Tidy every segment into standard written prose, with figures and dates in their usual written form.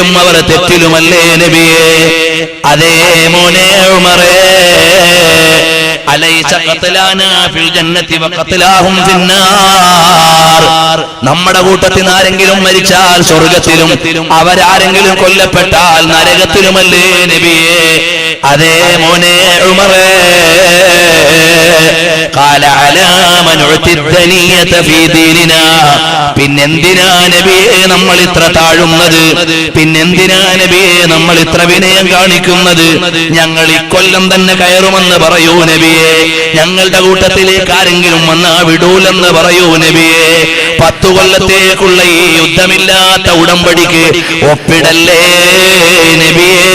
ശരിയിലും അവർ തെറ്റിലുമല്ലേ നബിയേ? അതേ മോനെ ഉമറേ, അലൈസ ഖത്ലാനാ ഫിൽ ജന്നതി വഖത്ലാഹും ഫിന്നാർ. നമ്മുടെ കൂട്ടത്തിൽ ആരെങ്കിലും മരിച്ചാൽ സ്വർഗ്ഗത്തിലും അവരാരെങ്കിലും കൊല്ലപ്പെട്ടാൽ നരകത്തിലുമല്ലേ നബിയേ? അതേ മോനെ ഉമറേ, ഖാല അലാ മൻ ഉതിദ്ദനിയത ഫീ ദീനിനാ. പിന്നെന്തിനാ നബിയേ നമ്മൾ ഇത്ര താഴുന്നത്? പിന്നെന്തിനാ നബിയേ നമ്മൾ ഇത്ര വിനയം കാണിക്കുന്നത്? ഞങ്ങൾ ഇക്കൊല്ലം തന്നെ കയറുമെന്ന് പറയൂ നബിയേ. ഞങ്ങളുടെ കൂട്ടത്തിലേക്ക് ആരെങ്കിലും വന്നാ വിടൂലെന്ന് പറയൂ നബിയേ. 10 കൊല്ലത്തേക്കുള്ള ഈ യുദ്ധമില്ലാത്ത ഉടമ്പടിക്ക് ഒപ്പിടല്ലേ നബിയേ.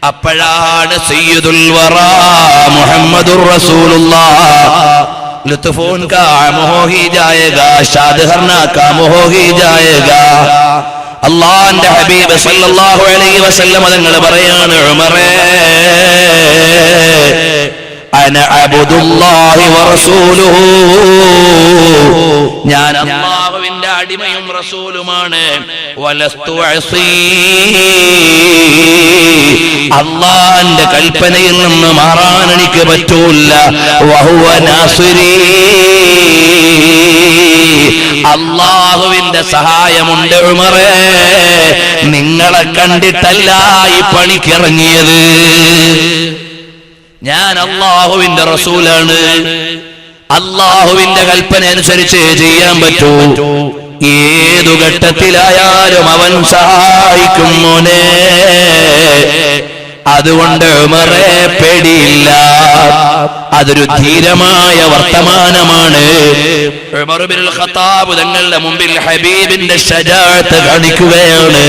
അപ്പോഴാണ് സയ്യിദുൽ വറാ മുഹമ്മദുർ റസൂലുള്ളാഹ് लुत्फों का आम हो ही जाएगा, शाद हरना काम हो ही जाएगा. അല്ലാഹുവിന്റെ ഹബീബ് സല്ലല്ലാഹു അലൈഹി വസല്ലം തങ്ങൾ പറയാണ്, ഉമറേ, അന അബ്ദുല്ലാഹി വറസൂലുഹു, ഞാൻ അല്ലാഹുവിന്റെ അടിമയും റസൂലുമാണ്. വലസ്തു അസീ, അല്ലാഹുവിന്റെ കൽപ്പനയിൽ നിന്ന് മാറാൻ എനിക്ക് പറ്റൂല. വഹുവ നാസിരി, അല്ലാഹുവിന്റെ സഹായമുണ്ട് ഉമറേ. നിങ്ങളെ കണ്ടിട്ടല്ല ഈ പണിക്കിറങ്ങിയത്. ഞാൻ അല്ലാഹുവിന്റെ റസൂലാണ്. അല്ലാഹുവിന്റെ കൽപ്പന അനുസരിച്ച് ചെയ്യാൻ പറ്റൂ. ഏതു ഘട്ടത്തിലായാലും അവൻ സഹായിക്കും മോനെ. അതുകൊണ്ട് ഉമറേ പേടിയില്ല. അതൊരു ധീരമായ വർത്തമാനമാണ്. ഉമർ ഇബ്നുൽ ഖത്താബ് തങ്ങളുടെ മുമ്പിൽ ഹബീബിന്റെ ശജാഅത്ത് കാണിക്കുകയാണ്.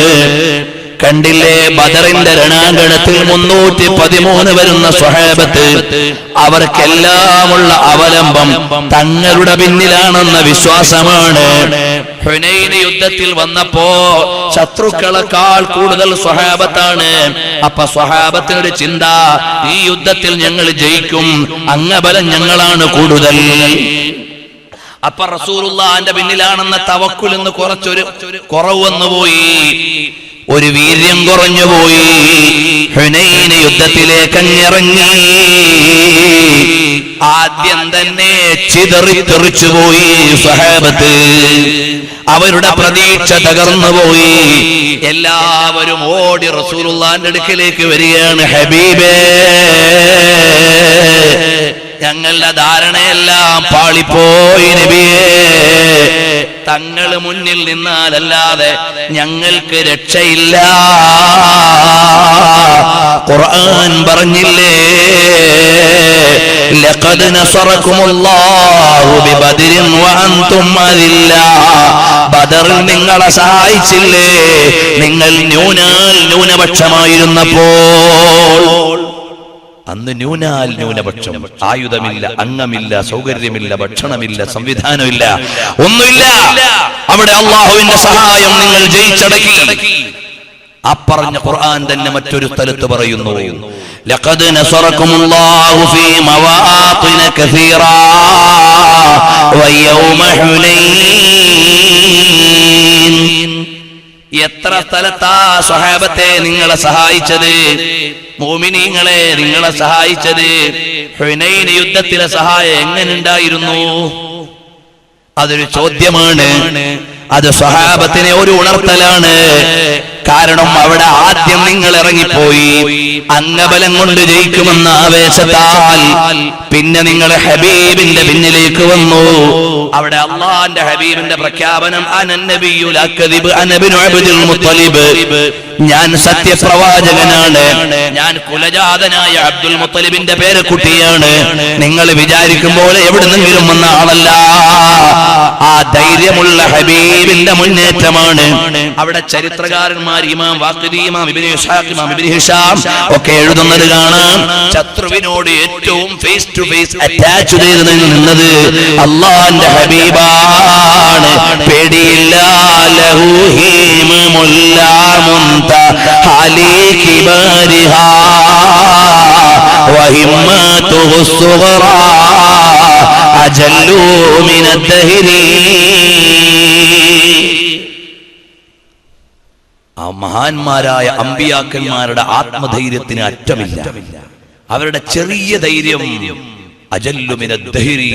കണ്ടില്ലേ, ബദറിന്റെ രണാങ്കണത്തിൽ 313 വരുന്ന സ്വഹാബത്ത്, അവർക്കെല്ലാമുള്ള അവലംബം തങ്ങളുടെ പിന്നിലാണെന്ന വിശ്വാസമാണ്. ഹുനൈൻ യുദ്ധത്തിൽ വന്നപ്പോ ശത്രുക്കളെക്കാൾ കൂടുതൽ സ്വഹാബത്താണ്. അപ്പൊ സ്വഹാബത്തിനൊരു ചിന്ത, ഈ യുദ്ധത്തിൽ ഞങ്ങൾ ജയിക്കും, അംഗബലം ഞങ്ങളാണ് കൂടുതൽ. അപ്പൊ റസൂലുള്ളാഹിന്റെ പിന്നിലാണെന്ന തവക്കുൽ എന്ന് കുറച്ചൊരു കുറവ് വന്നുപോയി, ഒരു വീര്യം കുറഞ്ഞുപോയി. ഹുനൈൻ യുദ്ധത്തിലേക്ക് ഇറങ്ങി. ആദ്യം തന്നെ ചിതറിത്തെറിച്ചുപോയി സ്വഹാബത്ത്. അവരുടെ പ്രതീക്ഷ തകർന്നുപോയി. എല്ലാവരും ഓടി റസൂലുള്ളാഹിന്റെ അടുക്കലേക്ക് വരികയാണ്. ഹബീബേ, ഞങ്ങളുടെ ധാരണയെല്ലാം പാളിപ്പോയി നബിയേ. തങ്ങള് മുന്നിൽ നിന്നാലല്ലാതെ ഞങ്ങൾക്ക് രക്ഷയില്ല. ഖുർആൻ പറഞ്ഞില്ലേ, ലഖദ് നസറകുമുല്ലാഹു ബിബദരിൻ വഅൻതും അദില്ലാ. ബദറിൽ നിങ്ങളെ സഹായിച്ചില്ലേ, നിങ്ങൾ ന്യൂനപക്ഷമായിരുന്നപ്പോൾ. അന്ന് ന്യൂനപക്ഷം, ആയുധമില്ല, അംഗമില്ല, സൗകര്യമില്ല, ഭക്ഷണമില്ല, സംവിധാനമില്ല, ഒന്നുമില്ല. അവിടെ അല്ലാഹുവിന്റെ സഹായം നിങ്ങൾ ജയിച്ചടക്കി. അപ്പറഞ്ഞ ഖുർആൻ തന്നെ മറ്റൊരു സ്ഥലത്ത് പറയുന്നു, ലഖദ് നസറകുമുല്ലാഹു ഫീ മവാത്തിന കസീറാ വയൗമ ഹുനൈൻ. എത്ര സ്ഥലത്താ സ്വഹാബത്തെ നിങ്ങളെ സഹായിച്ചത്, മുഅ്മിനീങ്ങളെ നിങ്ങളെ സഹായിച്ചത്. ഹുനൈൻ യുദ്ധത്തിലെ സഹായം എങ്ങനെ ഉണ്ടായിരുന്നു? അതൊരു ചോദ്യമാണ്. അത് സ്വഹാബത്തിനെ ഒരു ഉണർത്തലാണ്. കാരണം അവിടെ ആദ്യം നിങ്ങൾ ഇറങ്ങിപ്പോയി, അംഗബലം കൊണ്ട് ജയിക്കുമെന്ന ആവേശത്താൽ. പിന്നെ നിങ്ങൾ ഹബീബിന്റെ പിന്നിലേക്ക് വന്നു. അവിടെ അല്ലാഹുവിന്റെ ഹബീബിന്റെ പ്രഖ്യാപനം, അനന്നബിയു ലാ കദിബ് അനബിനു അബ്ദുൽ മുത്തലിബ്, ഞാൻ സത്യപ്രവാചകനാണ്, ഞാൻ കുലജാതനായ അബ്ദുൽ മുത്തലിബിന്റെ പേരക്കുട്ടിയാണ്. നിങ്ങൾ വിചാരിക്കുമ്പോൾ എവിടുന്നെങ്കിലും വന്ന ആളല്ല. ആ ധൈര്യമുള്ള ഹബീബിന്റെ മുന്നേറ്റമാണ്. അവിടെ ചരിത്രകാരന്മാർ ഇമാം വാഖിദി, ഇമാം ഇബ്നു ഇസ്ഹാഖ്, ഇമാം ഇബ്നു ഹിഷാം ഒക്കെ എഴുതുന്നത് കാണാം. ശത്രുവിനോട് ഏറ്റവും ഫേസ് ടു ഫേസ് അറ്റാച്ച് ചെയ്ത് നിന്നത് അല്ലാഹുവിന്റെ ഹബീബാണ്. പേടിയില്ല. ലഹു ഹീമുല്ല മുൻതഹാലി കിബാരിഹാ വഹിമ്മതുഹു സുഗ്റാ അജല്ലു മിനദ്ദഹരി. ആ മഹാന്മാരായ അമ്പിയാക്കന്മാരുടെ ആത്മധൈര്യത്തിന് അറ്റമില്ല. അവരുടെ ചെറിയ ധൈര്യം അജല്ലുമിനദ്ദഹരി,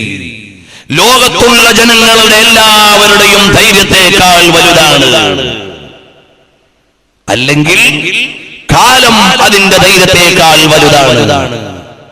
ലോകത്തുള്ള ജനങ്ങളുടെ എല്ലാവരുടെയും ധൈര്യത്തെക്കാൾ വലുതാണ്. അല്ലെങ്കിൽ കാലം അതിന്റെ ധൈര്യത്തെക്കാൾ വലുതാണ്.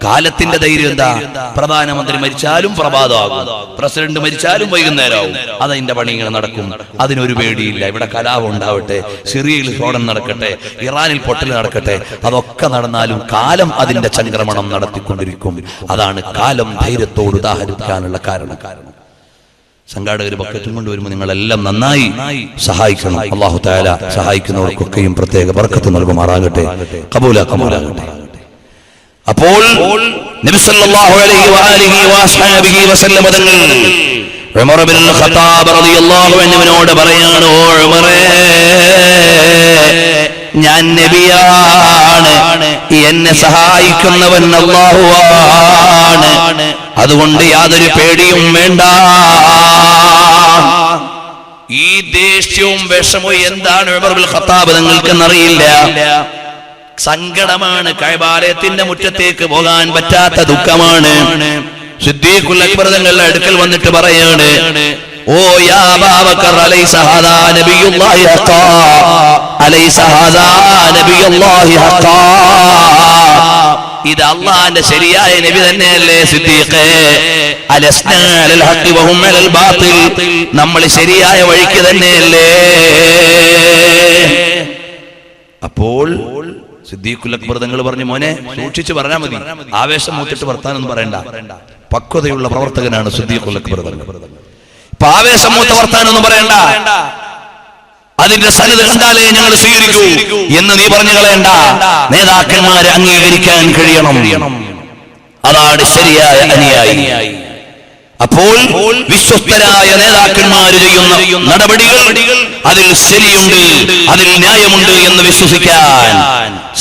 കാലത്തിന്റെ ധൈര്യം എന്താ? പ്രധാനമന്ത്രി മരിച്ചാലും പ്രഭാതമാകും, പ്രസിഡന്റ് മരിച്ചാലും വൈകുന്നേരമാവും, അതതിന്റെ പണി ഇങ്ങനെ നടക്കും. അതിനൊരു പേടിയില്ല. ഇവിടെ കലാപം ഉണ്ടാവട്ടെ, സിറിയയിൽ സ്ഫോടനം നടക്കട്ടെ, ഇറാനിൽ പൊട്ടൽ നടക്കട്ടെ, അതൊക്കെ നടന്നാലും കാലം അതിന്റെ ചംക്രമണം നടത്തിക്കൊണ്ടിരിക്കും. അതാണ് കാലം ധൈര്യത്തോട് ഉദാഹരിക്കാനുള്ള കാരണം. സംഘാടകർ ബക്കറ്റും കൊണ്ടുവരുമ്പോൾ നിങ്ങളെല്ലാം നന്നായി സഹായിക്കണം. അല്ലാഹു തആല സഹായിക്കുന്നവർക്കൊക്കെയും പ്രത്യേക ബർക്കത്ത് നൽകുമാറാകട്ടെ, കബൂലാക്കുമാറാകട്ടെ. അപ്പോൾ നബി സല്ലല്ലാഹു അലൈഹി വആലിഹി വഅസ്ഹാബിഹി വസല്ലം തങ്ങൾ ഉമർ ഇബ്നുൽ ഖത്താബ് റളിയല്ലാഹു അൻഹുവിനോട് പറയാണ്, ഓ ഉമറേ, ഞാൻ നബിയാണ്, എന്നെ സഹായിക്കുന്നവൻ അല്ലാഹുവാണ്, അതുകൊണ്ട് യാതൊരു പേടിയും വേണ്ട. ഈ ദേഷ്യവും വിഷമവും എന്താണ് ഉമർ ഇബ്നുൽ ഖത്താബ് തങ്ങൾക്കെന്നറിയില്ല. സങ്കടമാണ്. കഅബാലയത്തിന്റെ മുറ്റത്തേക്ക് പോകാൻ പറ്റാത്ത ദുഃഖമാണ്. സിദ്ദീഖുൽ അക്ബർ തങ്ങളുടെ അടുക്കൽ വന്നിട്ട് പറയാണ്, ഓ യാ അബൂബക്കർ, അലൈസ ഹാദാ നബിയുല്ലാഹി ഹഖാ, അലൈസ ഹാദാ നബിയുല്ലാഹി ഹഖാ, ഇത് അല്ലാഹുവിന്റെ ശരിയായ നബി തന്നെയല്ലേ സിദ്ദീഖേ? അലസ്നാ അലൽ ഹഖ് വഹും അലൽ ബാത്തിൽ, നമ്മൾ ശരിയായ വഴിക്ക് തന്നെയല്ലേ? അപ്പോൾ സിദ്ദീഖുൽ അക്ബർ തങ്ങൾ പറഞ്ഞു, മോനെ സൂക്ഷിച്ചു പറഞ്ഞാൽ മതി, ആവേശം മൂത്തിട്ട് വർത്താനൊന്നും പറയണ്ട. പക്വതയുള്ള പ്രവർത്തകനാണ് സിദ്ദീഖുൽ അക്ബർ തങ്ങൾ. ഇപ്പൊ ആവേശം മൂത്ത വർത്താനൊന്നും പറയണ്ട, അതിന്റെ സനത് കണ്ടാലേ ഞങ്ങൾ സ്വീകരിക്കൂ എന്ന് നീ പറഞ്ഞു കളയണ്ട. നേതാക്കന്മാരെ അംഗീകരിക്കാൻ കഴിയണം, അതാണ് ശരിയായ അനുയായി. അപ്പോൾ വിശ്വസ്തരായ നേതാക്കന്മാർ ചെയ്യുന്ന നടപടികൾ അതിൽ ശരിയുണ്ട്, അതിൽ ന്യായമുണ്ട് എന്ന് വിശ്വസിക്കാൻ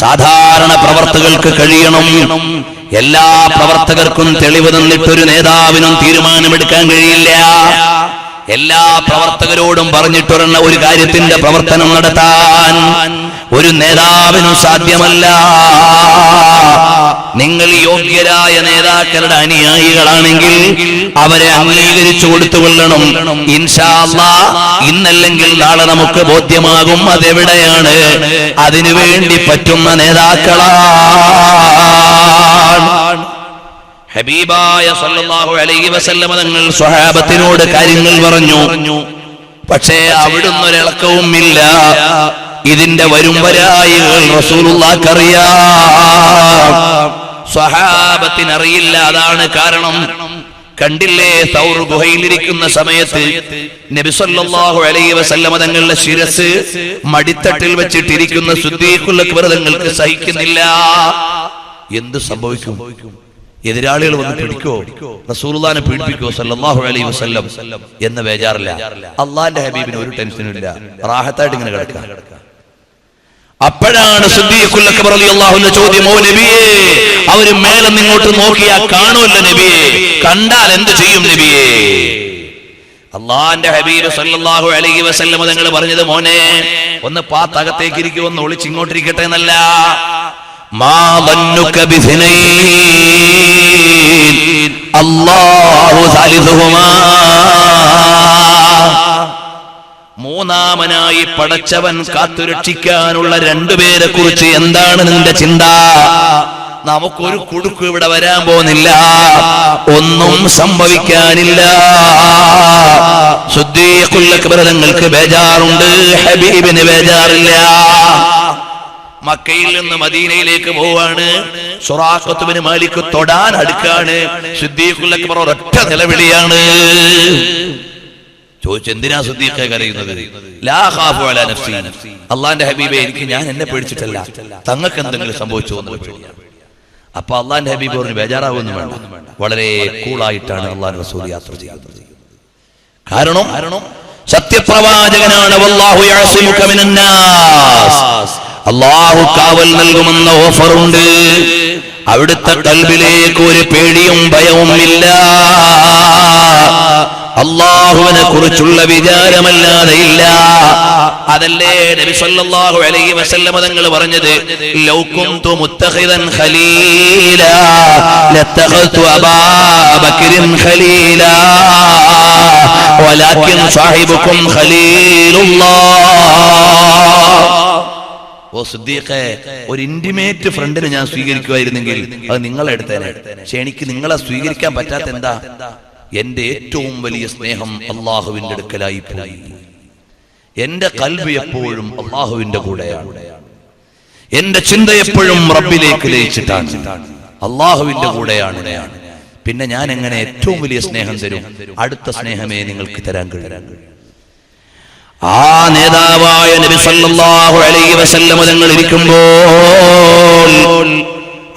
സാധാരണ പ്രവർത്തകർക്ക് കഴിയണം. എല്ലാ പ്രവർത്തകർക്കും തെളിവ് തന്നിട്ടൊരു നേതാവിനും തീരുമാനമെടുക്കാൻ കഴിയില്ല. എല്ലാ പ്രവർത്തകരോടും പറഞ്ഞിട്ടുള്ള ഒരു കാര്യത്തിന്റെ പ്രവർത്തനം നടത്താൻ ഒരു നേതാവിനും സാധ്യമല്ല. നിങ്ങൾ യോഗ്യരായ നേതാക്കളുടെ അനുയായികളാണെങ്കിൽ അവരെ അംഗീകരിച്ചു കൊടുത്തുകൊള്ളണം. ഇൻഷാ അല്ലാഹ് ഇന്നല്ലെങ്കിൽ നാളെ നമുക്ക് ബോധ്യമാകും അതെവിടെയാണ്. അതിനുവേണ്ടി പറ്റുന്ന നേതാക്കളാണ്. ഹബീബായ സല്ലല്ലാഹു അലൈഹി വസല്ലം തങ്ങൾ സ്വഹാബത്തിനോട് കാര്യങ്ങൾ പറഞ്ഞു. പക്ഷേ അവിടുന്ന് ഒരിളക്കവും ഇല്ല. ഇതിന്റെ വരുംവരായികൾ റസൂലുള്ളാഹിക്കറിയാം, സ്വഹാബത്തിനറിയില്ല. അതാണ് കാരണം. കണ്ടില്ലേ, സൗർ ഗുഹയിലിരിക്കുന്ന സമയത്ത് നബി സല്ലല്ലാഹു അലൈഹി വസല്ലം തങ്ങളുടെ ശിരസ് മടിത്തട്ടിൽ വെച്ചിട്ടിരിക്കുന്ന സിദ്ദീഖുൽ അക്ബർ തങ്ങൾക്ക് സഹിക്കുന്നില്ല. എന്ത് സംഭവിക്കും? എതിരാളികൾ വന്ന് പിടിക്കോ, റസൂലുള്ളാഹിനെ പീഡിപ്പിക്കോ സല്ലല്ലാഹു അലൈഹി വസല്ലം എന്ന ബേജാറില്ല. അള്ളാന്റെ ഹബീബിന് ഒരു ടെൻഷനും ഇല്ല, റാഹത്തായിട്ട് ഇങ്ങനെ കിടക്കാം. അപ്പോഴാണ് സിദ്ദീഖുൽ അക്ബർ റളിയല്ലാഹു അൻഹു ചോദ്യം, ഓ നബിയേ, അവര് മേലെ നിങ്ങോട്ട് നോക്കിയാൽ കാണുമല്ലോ നബിയേ, കണ്ടാൽ എന്ത് ചെയ്യും നബിയേ? അള്ളാന്റെ ഹബീബ് സല്ലല്ലാഹു അലൈഹി വസല്ലം തങ്ങൾ പറഞ്ഞത്, മോനെ ഒന്ന് പാത്തകത്തേക്ക് ഇരിക്കും, ഒന്ന് ഒളിച്ചിങ്ങോട്ടിരിക്കട്ടെ എന്നല്ല. മാ ദന്നുക ബിസ്നൈൻ അല്ലാഹു സാലിസുഹുമാ, മൂന്നാമനായി പടച്ചവൻ കാത്തുരക്ഷിക്കാനുള്ള രണ്ടുപേരെ കുറിച്ച് എന്താണ് നിന്റെ ചിന്ത? നമുക്കൊരു കുടുക്ക് ഇവിടെ വരാൻ പോകുന്നില്ല, ഒന്നും സംഭവിക്കാനില്ല. സിദ്ദീഖുൽ അക്ബർ തങ്ങൾക്ക് ബേജാറുണ്ട്, ഹബീബിന് ബേജാറില്ല. മക്കയിൽ നിന്ന് മദീനയിലേക്ക് പോവാണ്. സുറാഖത്ത് ബിൻ മാലിക് തൊടാൻ അടുക്കാണ്. സിദ്ദീഖുൽ അക്ബർ ഒരൊറ്റ നിലവിളിയാണ്. ചോദിച്ചു, എന്തിനാ സിദ്ദീഖേ കരയുന്നത്? ലാ ഖാഫു അലാ നഫ്സി, അല്ലാഹുവിന്റെ ഹബീബേ, എനിക്ക് ഞാൻ എന്നെ പേടിച്ചിട്ടല്ല, തങ്ങൾക്ക് എന്തെങ്കിലും സംഭവിച്ചു എന്ന് പേടിയാണ്. അപ്പൊ അല്ലാഹുവിന്റെ ഹബീബ് പറഞ്ഞു, ബേജാറാവൊന്നും വേണ്ട, വളരെ കൂളായിട്ടാണ് അല്ലാഹുവിന്റെ റസൂൽ യാത്ര ചെയ്യുന്നത്. കാരണം സത്യപ്രവാചകനാണ്. വല്ലാഹു യഅസിമുക മിനന്നാസ്, അല്ലാഹു കാവൽ നൽകുമെന്ന ഓഫറുണ്ട്. അവിടുത്തെ ഖൽബിലേക്ക് ഒരു പേടിയും ഭയവും ഇല്ല. അല്ലാഹുവിനെ കുറിച്ചുള്ള വിചാരമല്ലാതെ ഇല്ല. അതല്ലേ നബി സല്ലല്ലാഹു അലൈഹി വസല്ലം തങ്ങൾ പറഞ്ഞത്, ലൗ കുന്തു മുത്തഖിദൻ ഖലീലാ ലത്തഖൽതു അബാ ബക്രിൻ ഖലീലാ വലാകിൻ സാഹിബുക്കും ഖലീലുല്ലാഹ്. ഓ സിദ്ദീഖേ, ഒരു ഇന്റിമേറ്റ് ഫ്രണ്ടിനെ ഞാൻ സ്വീകരിക്കുമായിരുന്നെങ്കിൽ അത് നിങ്ങളെ എടുത്തേനെ. പക്ഷെ എനിക്ക് നിങ്ങളെ സ്വീകരിക്കാൻ പറ്റാത്ത എന്താ? എന്റെ ഏറ്റവും വലിയ സ്നേഹം അള്ളാഹുവിന്റെ അടുക്കലായി പോയി. എന്റെ കൽബ് എപ്പോഴും അള്ളാഹുവിന്റെ കൂടെയാണ്. എന്റെ ചിന്ത എപ്പോഴും റബ്ബിലേക്ക് ലയിച്ചിട്ടാണ്, അള്ളാഹുവിന്റെ കൂടെയാണ്. പിന്നെ ഞാൻ എങ്ങനെ ഏറ്റവും വലിയ സ്നേഹം തരും? അടുത്ത സ്നേഹമേ നിങ്ങൾക്ക് തരാൻ കഴിയും. ആ നേതാവായ നബി സല്ലല്ലാഹു അലൈഹി വസല്ലം തങ്ങൾ ഇരിക്കുമ്പോൾ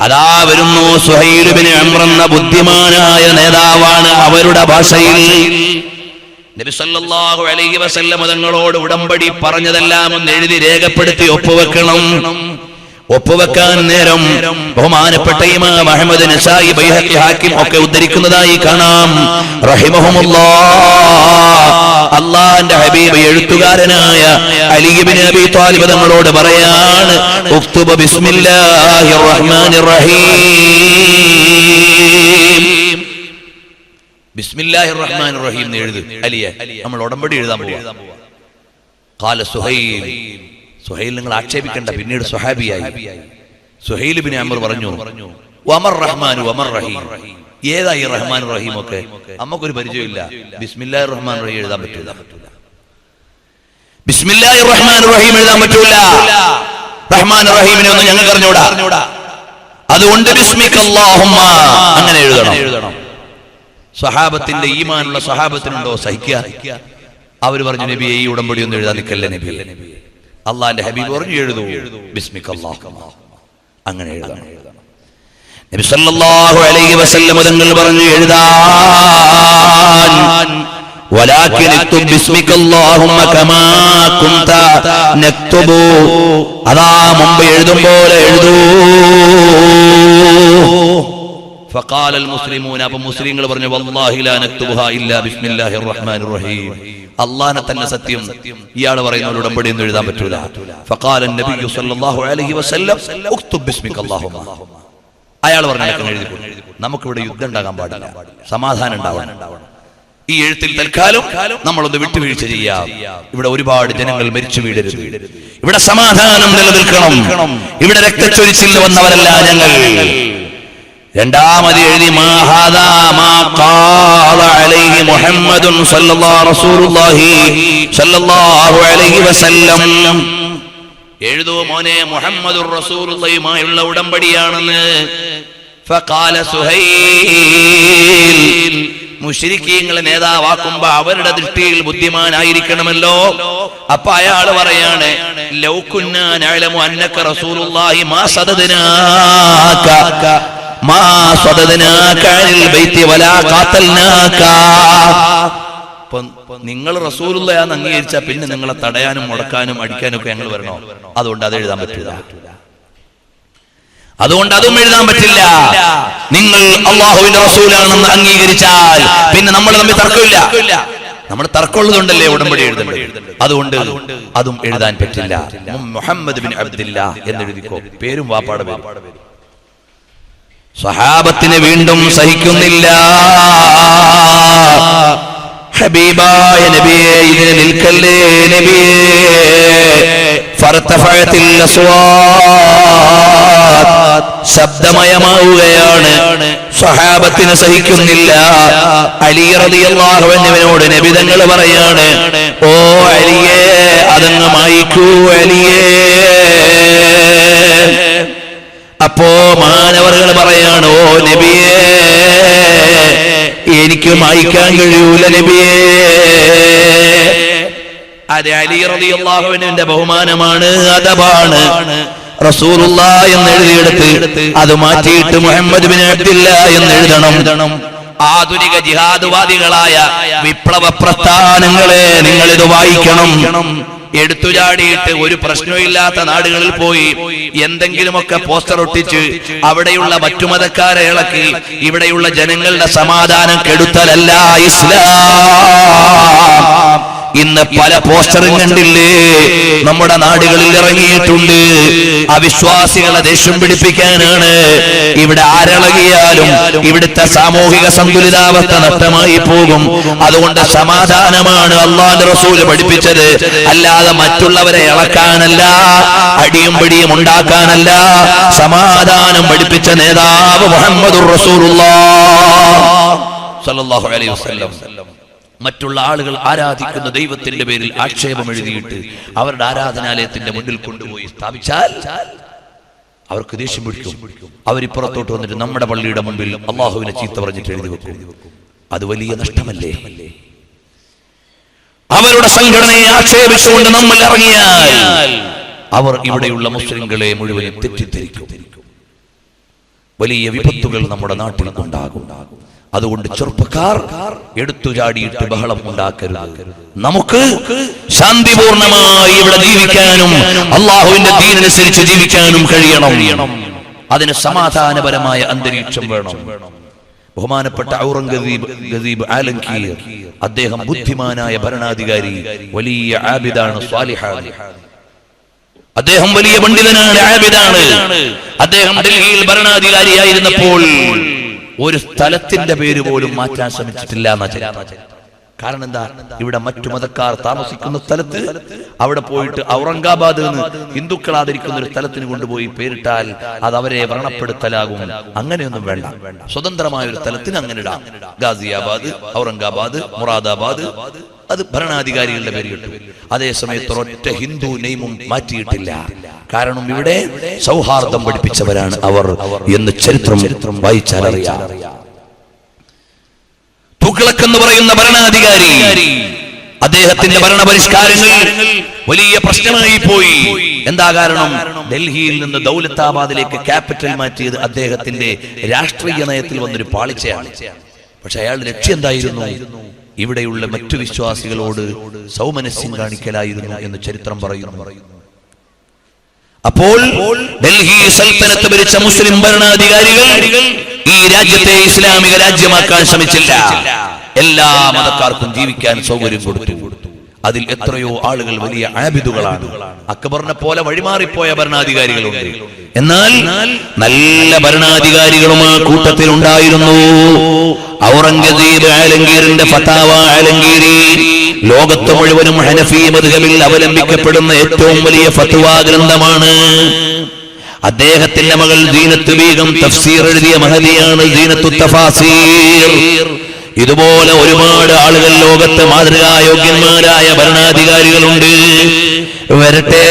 അതാ വരുന്നു സുഹൈൽ ഇബ്നു അംർ എന്ന ബുദ്ധിമാനായ നേതാവാണ്. അവരുടെ ഭാഷയിൽ നബി സല്ലല്ലാഹു അലൈഹി വസല്ലം തങ്ങളോട് ഉടമ്പടി പറഞ്ഞതെല്ലാം ഒന്ന് എഴുതി രേഖപ്പെടുത്തി ഒപ്പുവെക്കണം. ഒപ്പുവെക്കാൻ നേരം ബഹുമാനപ്പെട്ട ഇമാം അഹ്മദ്, നസായി, ബൈഹഖി, ഹാക്കിം ഒക്കെ ഉദ്ധരിക്കുന്നതായി കാണാം റഹിമഹുമുല്ലാഹ്. അല്ലാഹുവിന്റെ ഹബീബ് എഴുത്തുകാരനായ അലി ഇബ്നു അബീ ത്വാലിബ് തങ്ങളോട് പറയാണ്, ഉക്തുബ ബിസ്മില്ലാഹിർ റഹ്മാനിർ റഹീം. ബിസ്മില്ലാഹിർ റഹ്മാനിർ റഹീം എന്ന് എഴുതു അലിയെ. നമ്മൾ ഉടമ്പടി എഴുതാൻ പോവാ. ഖാല സുഹൈൽ, സുഹൈൽ നിങ്ങൾ ആക്ഷേപിക്കണ്ട, പിന്നീട് സ്വഹാബിയായി. സുഹൈൽ ഇബ്നു അംർ പറഞ്ഞു, വമർ റഹ്മാനു വമർ റഹീം. ഏതാ ഈ റഹ്മാൻ റഹീം ഒക്കെ? നമുക്കൊരു പരിചയമില്ല. ബിസ്മില്ലാഹിർ റഹ്മാൻ റഹീം എഴുതാൻ പറ്റൂല. ബിസ്മില്ലാഹിർ റഹ്മാൻ റഹീം എഴുതാൻ പറ്റൂല. റഹ്മാൻ റഹീമിനെ ഒന്നും ഞങ്ങൾക്ക് അറിഞ്ഞൂടാ. അതുകൊണ്ട് ബിസ്മിക്കല്ലാഹുമ്മ അങ്ങനെ എഴുതണം. സ്വഹാബത്തിന്റെ ഈമാനുള്ള സ്വഹാബത്തിനുണ്ടോ സഹിക്കാൻ? അവര് പറഞ്ഞു, നബിയെ ഈ ഉടമ്പടി ഒന്നും എഴുതാൻ നിൽക്കല്ലേ നബി. അള്ളാന്റെ ഹബീബ് പറഞ്ഞു, എഴുതൂ ബിസ്മിക്കല്ലാഹുമ്മ, അങ്ങനെ എഴുതണം. നബി സല്ലല്ലാഹു അലൈഹി വസല്ലം തങ്ങൾ പറഞ്ഞു എഴുതാൻ. വലാകിൻ ഇക്തുബ് ബിസ്മിക്കല്ലാഹുമ്മ കമാ കുൻത നക്തുബു. അതാ മുമ്പ് എഴുതും പോലെ എഴുതൂ. ഫഖാല അൽ മുസ്ലിമൂന, അപ്പോൾ മുസ്ലിങ്ങൾ പറഞ്ഞു, വല്ലാഹി ലാ നക്തുബുഹാ ഇല്ലാ ബിസ്മില്ലാഹിർ റഹ്മാനിർ റഹീം. അല്ലാഹനെ തന്നെ സത്യം, ഇയാൾ പറയുന്ന ഉടമ്പടി ഒന്നും എഴുതാൻ പറ്റൂല. ഫഖാല നബി സല്ലല്ലാഹു അലൈഹി വസല്ലം ഉക്തുബ് ബിസ്മിക്കല്ലാഹുമ്മ. അയാൾ പറഞ്ഞു, നമുക്കിവിടെ യുദ്ധം ഉണ്ടാകാൻ പാടില്ല, സമാധാനം ഉണ്ടാവണം. ഈ എഴുത്തിൽ തൽക്കാലം നമ്മളൊന്ന് വിട്ടുവീഴ്ച ചെയ്യാം. ഇവിടെ ഒരുപാട് ജനങ്ങൾ മരിച്ചു വീഴരുത്. ഇവിടെ സമാധാനം നിലനിൽക്കണം. ഇവിടെ രക്തച്ചൊരിച്ചിൽ വന്നവരല്ല ഞങ്ങൾ. രണ്ടാമത് എഴുതി, മാ ഹാദാ മാ ഖാല അലൈഹി മുഹമ്മദുൻ സല്ലല്ലാഹു അലൈഹി വസല്ലം. എഴുതൂ മോനെ, മുഹമ്മദുർ റസൂലുള്ളാഹിയുമായുള്ള ഉടമ്പടിയാണെന്ന്. ഫഖാല സുഹൈൽ, മുശ്രിക്കീങ്ങളെ നേതാവാക്കുമ്പോ അവരുടെ ദൃഷ്ടിയിൽ ബുദ്ധിമാനായിരിക്കണമല്ലോ. അപ്പൊ അയാൾ പറയാണ്, ലൗ കുന്നാ നഅലമു അന്നക റസൂലുള്ളാഹി മാ സദദനാക അനിൽ ബൈത്തി വലാ ഖാതൽനാക. നിങ്ങൾ റസൂലുള്ളാഹിയാണെന്ന് അംഗീകരിച്ച പിന്നെ നിങ്ങളെ തടയാനും മുടക്കാനും അടിക്കാനും ഒക്കെ ഞങ്ങൾ വരണോ? അതുകൊണ്ട് അത് എഴുതാൻ പറ്റില്ല. അതുകൊണ്ട് അതും എഴുതാൻ പറ്റില്ല. നിങ്ങൾ അള്ളാഹുവിന്റെ റസൂലാണെന്ന് അംഗീകരിച്ചാൽ പിന്നെ നമ്മൾ തമ്മിൽ തർക്കമില്ല. നമ്മൾ തർക്കമുള്ളതുകൊണ്ടല്ലേ ഉടമ്പടി എഴുതേണ്ടത്. അതുകൊണ്ട് അതും എഴുതാൻ പറ്റില്ല. മുഹമ്മദ് ബിൻ അബ്ദില്ലാ എന്നെഴുതിക്കോ, പേരും വാപ്പാടെ പേരും. സ്വഹാബത്തിന് വീണ്ടും സഹിക്കുന്നില്ല. ഹബീബായ നബിയേ, ഇതിന് നിൽക്കല്ലേ നബിയേ. ഫർതഫഅത്തിൽ അസ്വാത്, ശബ്ദമയമാവുകയാണ്. സ്വഹാബത്തിന് സഹിക്കുന്നില്ല. അലി റളിയല്ലാഹു അൻഹുവിനോട് നബി തങ്ങൾ പറയാണ്, ഓ അലിയേ, അതങ്ങ് മായിക്കൂ അലിയേ. അപ്പോ മാനവർകൾ പറയാണ്, ഓ നബിയേ, എനിക്ക് മായ്ക്കാൻ കഴിയൂല നബിയേ. അത് അലി റളിയല്ലാഹു അൻഹുവിന്റെ ബഹുമാനമാണ്, അദബാണ്. റസൂലുള്ളാഹി എന്ന് എഴുതിയെടുത്ത് അത് മാറ്റിയിട്ട് മുഹമ്മദ് ബിൻ അബ്ദില്ലാ എന്ന് എഴുതണം. ആധുനിക ജിഹാദുവാദികളായ വിപ്ലവ പ്രസ്ഥാനങ്ങളെ നിങ്ങൾ ഇത് വായിക്കണം. എടുത്തുചാടിയിട്ട് ഒരു പ്രശ്നമില്ലാത്ത നാടുകളിൽ പോയി എന്തെങ്കിലുമൊക്കെ പോസ്റ്റർ ഒട്ടിച്ച് അവിടെയുള്ള മറ്റു മതക്കാരെ ഇളക്കി ഇവിടെയുള്ള ജനങ്ങളുടെ സമാധാനം കെടുത്തലല്ല ഇസ്ലാം. ഇന്ന് പല പോസ്റ്ററും കണ്ടില്ലേ നമ്മുടെ നാടുകളിൽ ഇറങ്ങിയിട്ടുണ്ട്. അവിശ്വാസികളെ ദേഷ്യം പിടിപ്പിക്കാനാണ്. ഇവിടെ ആരിളകിയാലും ഇവിടുത്തെ സാമൂഹിക സന്തുലിതാവസ്ഥ നഷ്ടമായി പോകും. അതുകൊണ്ട് സമാധാനമാണ് അല്ലാഹുവിന്റെ റസൂൽ പഠിപ്പിച്ചത്, അല്ലാതെ മറ്റുള്ളവരെ ഇളക്കാനല്ല, അടിയും പിടിയും ഉണ്ടാക്കാനല്ല. സമാധാനം പഠിപ്പിച്ച നേതാവ് മുഹമ്മദുർ റസൂലുള്ളാഹ് സ്വല്ലല്ലാഹു അലൈഹി വസല്ലം. മറ്റുള്ള ആളുകൾ ആരാധിക്കുന്ന ദൈവത്തിന്റെ പേരിൽ ആക്ഷേപം എഴുതിയിട്ട് അവരുടെ ആരാധനാലയത്തിന്റെ മുന്നിൽ കൊണ്ടുപോയി സ്ഥാപിച്ചാൽ അവർക്ക് ദേഷ്യം പിടിക്കും. അവരിപ്പുറത്തോട്ട് വന്നിട്ട് നമ്മുടെ പള്ളിയുടെ മുമ്പിൽ അള്ളാഹുവിനെ ചീത്ത പറഞ്ഞിട്ട് എഴുതി വെക്കും. അത് വലിയ നഷ്ടമല്ലേ? അവരുടെ സംഘടനയെ ആക്ഷേപിച്ചുകൊണ്ട് നമ്മൾ ഇറങ്ങിയാൽ അവർ ഇവിടെയുള്ള മുസ്ലിങ്ങളെ മുഴുവനും തെറ്റിദ്ധരിക്കും. വലിയ വിപത്തുകൾ നമ്മുടെ നാട്ടിൽ ഉണ്ടാകും. അതുകൊണ്ട് ചെറുപ്പക്കാർ എടുത്തുചാടിയിട്ട് ബഹളം ഉണ്ടാക്കരുത്. നമുക്ക് ശാന്തിപൂർണമായി ഇവിടെ ജീവിക്കാനും അള്ളാഹുവിന്റെ ദീനനുസരിച്ച് ജീവിക്കാനും കഴിയണം. അതിന് സമാധാനപരമായ അന്തരീക്ഷം വേണം. ബഹുമാനപ്പെട്ട ഔറംഗസീബ് ആലംകീർ, അദ്ദേഹം ബുദ്ധിമാനായ ഭരണാധികാരി, വലിയ ആബിദാണ്, സ്വാലിഹാണ്. അദ്ദേഹം വലിയ പണ്ഡിതനാണ്, ആബിദാണ്. അദ്ദേഹം ഡൽഹിയിൽ ഭരണാധികാരിയായിരുന്നപ്പോൾ ഒരു സ്ഥലത്തിന്റെ പേര് പോലും മാറ്റാൻ ശ്രമിച്ചിട്ടില്ല എന്ന ചരിത്രം. കാരണം എന്താ? ഇവിടെ മറ്റു മതക്കാർ താമസിക്കുന്ന സ്ഥലത്ത് അവിടെ പോയിട്ട് ഔറംഗാബാദ് എന്ന് ഹിന്ദുക്കൾ ആദരിക്കുന്ന ഒരു സ്ഥലത്തിന് കൊണ്ടുപോയി പേരിട്ടാൽ അത് അവരെ വ്രണപ്പെടുത്തലാകും. അങ്ങനെയൊന്നും വേണ്ട. സ്വതന്ത്രമായ ഒരു സ്ഥലത്തിന് അങ്ങനെ ഇടാം. ഗാസിയാബാദ്, ഔറംഗാബാദ്, മുറാദാബാദ്, അത് ഭരണാധികാരികളുടെ പേര് കിട്ടും. അതേസമയത്ത് ഒരൊറ്റ ഹിന്ദു നെയ്മും മാറ്റിയിട്ടില്ല. കാരണം ഇവിടെ സൗഹാർദ്ദം പഠിപ്പിച്ചവരാണ് അവർ എന്ന് ചരിത്രം വായിച്ചാൽ അറിയാം. തുഗ്ലക് എന്ന് പറയുന്ന ഭരണാധികാരി, അദ്ദേഹത്തിന്റെ ഭരണപരിഷ്കാരങ്ങൾ വലിയ പ്രശ്നമായി പോയി. എന്താ കാരണം? ഡൽഹിയിൽ നിന്ന് ദൗലത്താബാദിലേക്ക് ക്യാപിറ്റൽ മാറ്റിയത് അദ്ദേഹത്തിന്റെ രാഷ്ട്രീയ നയത്തിൽ വന്നൊരു പാളിച്ചയാണ്. പക്ഷെ അയാളുടെ ലക്ഷ്യം എന്തായിരുന്നു? ഇവിടെയുള്ള മറ്റു വിശ്വാസികളോട് സൗമനസ്യം കാണിക്കലായിരുന്നു എന്ന് ചരിത്രം പറയുന്നു. അപ്പോൾ ഡൽഹി സൽത്തനത്ത് ഭരിച്ച മുസ്ലിം ഭരണാധികാരികൾ ഈ രാജ്യത്തെ ഇസ്ലാമിക രാജ്യമാക്കാൻ ശ്രമിച്ചില്ല. എല്ലാ മതക്കാർക്കും ജീവിക്കാൻ സൗകര്യം കൊടുത്തു. അതിൽ എത്രയോ ആളുകൾ വലിയ ആബിദുകളാണ്. അക്ബറിനെ പോലെ വഴിമാറിപ്പോയ ഭരണാധികാരികളുണ്ട്. എന്നാൽ നല്ല ഭരണാധികാരികളും ആ കൂട്ടത്തിൽ ഉണ്ടായിരുന്നു. ഔറംഗസീബ് ആലംഗീറിന്റെ ഫതാവ ആലംഗീരി ലോകത്ത് മുഴുവനും ഹനഫി മദ്ഹബിൽ അവലംബിക്കപ്പെടുന്ന ഏറ്റവും വലിയ ഫത്വാ ഗ്രന്ഥമാണ്. അദ്ദേഹത്തിന്റെ മകൾ സീനത്ത് ബീഗം തഫ്സീർ എഴുതിയ മഹദിയാണ് സീനത്തു തഫാസീർ. ഇതുപോലെ ഒരുപാട് ആളുകൾ ലോകത്ത് മാതൃകായോഗ്യന്മാരായ ഭരണാധികാരികളുണ്ട്. വരട്ടെ,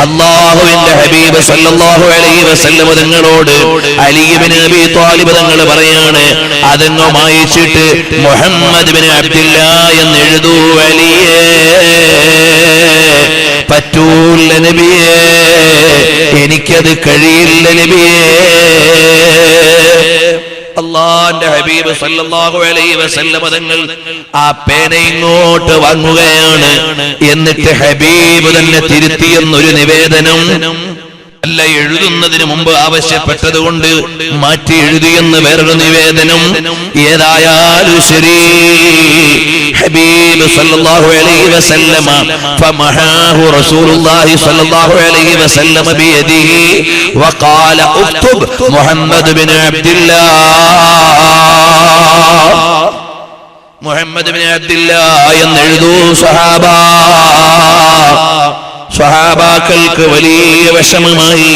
അല്ലാഹുവിന്റെ ഹബീബ് സല്ലല്ലാഹു അലൈഹി വസല്ലം തങ്ങളോട് അലി ഇബ്നു അബീ ത്വാലിബ് തങ്ങൾ പറയാണ്, അതങ്ങ് മായിച്ചിട്ട് മുഹമ്മദ് ഇബ്നു അബ്ദുല്ലാഹ് എന്ന് എഴുതൂ അലിയേ. പറ്റൂല്ല നബിയേ, എനിക്കത് കഴിയില്ല നബിയേ. അല്ലാഹുവിന്റെ ഹബീബ് സല്ലല്ലാഹു അലൈഹി വസല്ലം തങ്ങൾ ആ പേന ഇങ്ങോട്ട് വാങ്ങുകയാണ്. എന്നിട്ട് ഹബീബ് തന്നെ തിരുത്തിയെന്നൊരു നിവേദനം അല്ല, എഴുതുന്നതിന് മുമ്പ് ആവശ്യപ്പെട്ടത് കൊണ്ട് മാറ്റി എഴുതിയെന്ന് വേറൊരു നിവേദനം. ഏതായാലും ശരി, ഹബീബ് സല്ലല്ലാഹു അലൈഹി വസല്ലമ ഫമഹാഹു റസൂലുള്ളാഹി സല്ലല്ലാഹു അലൈഹി വസല്ലമ ബിയദിഹി വഖാല ഉക്തുബ് മുഹമ്മദ് ഇബ്നു അബ്ദുല്ലാഹ്. മുഹമ്മദ് ഇബ്നു അബ്ദുല്ലാഹ് എന്ന് എഴുതൂ സഹാബ. സ്വഹാബാക്കൾക്ക് വലിയ വിഷമമായി.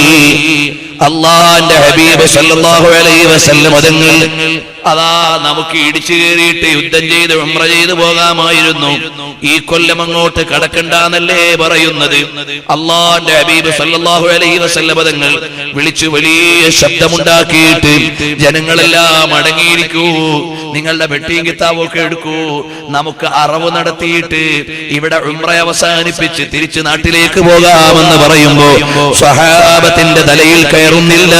അല്ലാഹുവിന്റെ ഹബീബ് സല്ലല്ലാഹു അലൈഹി വസല്ലം തങ്ങൾ അതാ നമുക്ക് ഇടിച്ചു കയറിയിട്ട് യുദ്ധം ചെയ്ത് ഉംറ ചെയ്ത് പോകാമായിരുന്നു, ഈ കൊല്ലം അങ്ങോട്ട് കടക്കണ്ടെന്നല്ലേ പറയുന്നത്. അല്ലാഹുവിന്റെ ഹബീബ് സല്ലല്ലാഹു അലൈഹി വസല്ലം തങ്ങൾ വിളിച്ചു വലിയ ശബ്ദമുണ്ടാക്കിയിട്ട്, ജനങ്ങളെല്ലാം അടങ്ങിയിരിക്കൂ, നിങ്ങളുടെ വെട്ടിയും കിതാബൊക്കെ എടുക്കൂ, നമുക്ക് അറവ് നടത്തിയിട്ട് ഇവിടെ ഉംറ അവസാനിപ്പിച്ച് തിരിച്ച് നാട്ടിലേക്ക് പോകാമെന്ന് പറയുമ്പോ സ്വഹാബത്തിന്റെ തലയിൽ കയറുന്നില്ല.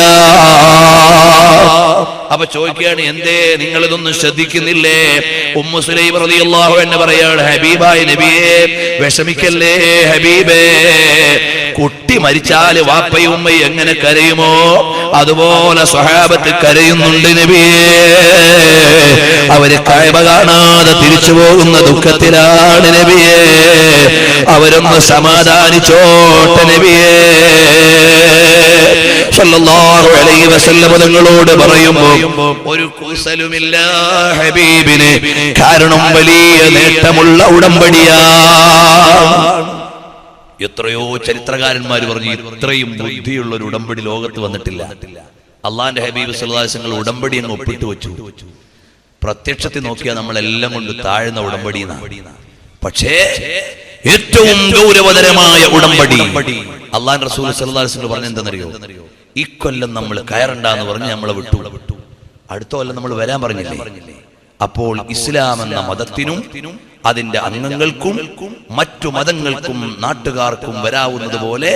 അപ്പൊ ചോദിക്കുകയാണ്, എന്തേ നിങ്ങൾ ഇതൊന്നും ശ്രദ്ധിക്കുന്നില്ലേ? ഉമ്മു സുലൈം റളിയല്ലാഹു അൻഹ പറയാണ്, ഹബീബായ നബിയേ വിഷമിക്കല്ലേ ഹബീബേ, കുട്ടി മരിച്ചാല് വാപ്പയും ഉമ്മയും എങ്ങനെ കരയുമോ അതുപോലെ സ്വഹാബത്ത് കരയുന്നുണ്ട് നബിയേ. അവര് കഅബ കാണാതെ തിരിച്ചു പോകുന്ന ദുഃഖത്തിലാണ് നബിയേ. അവരൊന്ന് സമാധാനിച്ചോട്ടെ നബിയേ. സല്ലല്ലാഹു അലൈഹി വസല്ലം തങ്ങളോട് പറയുമ്പോൾ ഒരു കൂസലുമില്ല ഹബീബിന്. കാരണം വലിയ നേട്ടമുള്ള ഉടമ്പടിയാണ്. എത്രയോ ചരിത്രകാരന്മാർ പറഞ്ഞു ഇത്രയും ബുദ്ധിയുള്ള ഒരു ഉടമ്പടി ലോകത്ത് വന്നിട്ടില്ല. അള്ളാന്റെ ഹബീബ് സല്ലല്ലാഹു അലൈഹി വസല്ലം ഉടമ്പടി അങ്ങ് ഒപ്പിട്ട് വെച്ചു. പ്രത്യക്ഷത്തിൽ നോക്കിയാൽ നമ്മളെല്ലാം കൊണ്ട് താഴ്ന്ന ഉടമ്പടി. പക്ഷേ ഏറ്റവും ഗൗരവതരമായ ഉടമ്പടി അള്ളാഹ് റസൂൽ സല്ലല്ലാഹു അലൈഹി വസല്ലം പറഞ്ഞ എന്താണെന്നറിയോ? ഇക്കൊല്ലം നമ്മൾ കയറണ്ടെന്ന് പറഞ്ഞ് നമ്മളെ വിട്ടു. അടുത്ത കൊല്ലം നമ്മൾ വരാൻ പറഞ്ഞില്ലേ? അപ്പോൾ ഇസ്ലാം എന്ന മതത്തിനും അതിന്റെ അംഗങ്ങൾക്കും മറ്റു മതങ്ങൾക്കും നാട്ടുകാർക്കും വരാവുന്നത് പോലെ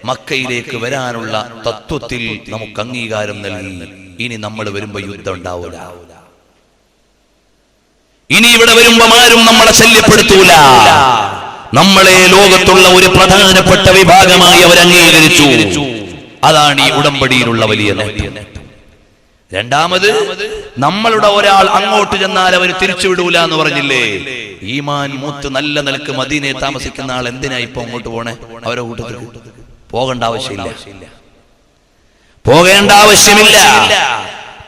മക്കയിലേക്ക് വരാനുള്ള തത്വത്തിൽ നമുക്ക് അംഗീകാരം നൽകി. ഇനി നമ്മൾ വരുമ്പോ യുദ്ധം ഉണ്ടാവൂല. ഇനി ഇവിടെ വരുമ്പോ ആരും നമ്മളെ ശല്യപ്പെടുത്തൂല. നമ്മളെ ലോകത്തുള്ള ഒരു പ്രധാനപ്പെട്ട വിഭാഗമായി അവർ അംഗീകരിച്ചു. അതാണ് ഈ ഉടമ്പടിയിലുള്ള വലിയ നേട്ടം. രണ്ടാമത്, നമ്മളുടെ ഒരാൾ അങ്ങോട്ട് ചെന്നാൽ അവർ തിരിച്ചുവിടൂല എന്ന് പറഞ്ഞില്ലേ? ഈമാൻ മൂത്ത് നല്ല നിലക്ക് മദീനയെ താമസിക്കുന്ന ആൾ എന്തിനാ ഇപ്പൊ അങ്ങോട്ട് പോണേ? അവരെ കൂട്ടത്തിൽ പോകേണ്ട ആവശ്യമില്ല.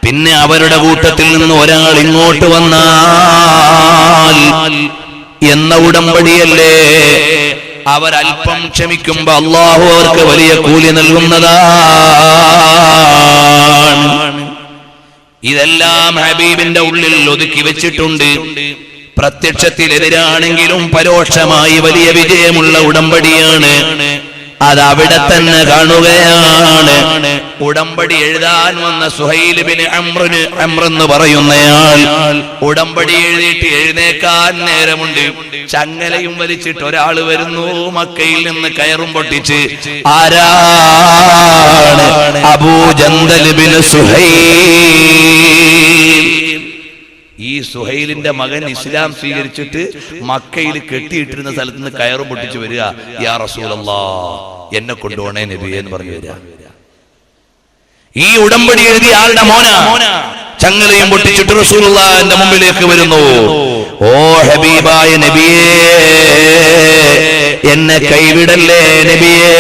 പിന്നെ അവരുടെ കൂട്ടത്തിൽ നിന്ന് ഒരാൾ ഇങ്ങോട്ട് വന്നാൽ എന്ന ഉടമ്പടിയല്ലേ? അവരൽപ്പം ക്ഷമിക്കുമ്പോ അല്ലാഹു അവർക്ക് വലിയ കൂലി നൽകുന്നതാണ്. ഇതെല്ലാം ഹബീബിന്റെ ഉള്ളിൽ ഒതുക്കി വെച്ചിട്ടുണ്ട്. പ്രത്യക്ഷത്തിലെതിരാണെങ്കിലും പരോക്ഷമായി വലിയ വിജയമുള്ള ഉടമ്പടിയാണ്. അതവിടെ തന്നെ കാണുകയാണ്. ഉടമ്പടി എഴുതാൻ വന്ന സുഹൈൽ ബിൻ അംർ എന്ന് പറയുന്നയാൾ ഉടമ്പടി എഴുതിയിട്ട് എഴുന്നേക്കാൻ നേരമുണ്ട്. ചങ്ങലയും വലിച്ചിട്ട് ഒരാൾ വരുന്നു, മക്കയിൽ നിന്ന് കയറും പൊട്ടിച്ച്. ആരാണ്? അബൂ ജന്ദൽ ബിൻ സുഹൈൽ. ഈ സുഹൈലിന്റെ മകൻ ഇസ്ലാം സ്വീകരിച്ചിട്ട് മക്കയിൽ കെട്ടിയിട്ടിരുന്ന സ്ഥലത്ത് നിന്ന് കയറും പൊട്ടിച്ച് വരിക. യാ റസൂലല്ലാഹ്, എന്നെ കൊണ്ടുപോണേ നബിയേ എന്ന് പറഞ്ഞു വരിക. ഈ ഉടമ്പടി എഴുതിയ ആളുടെ മോനാ. ചങ്ങലയും പൊട്ടിച്ചിട്ട് റസൂലുള്ളാഹിന്റെ മുമ്പിലേക്ക് വരുന്നു. ഓ ഹബീബായ നബിയേ, എന്നെ കൈവിടല്ലേ നബിയേ,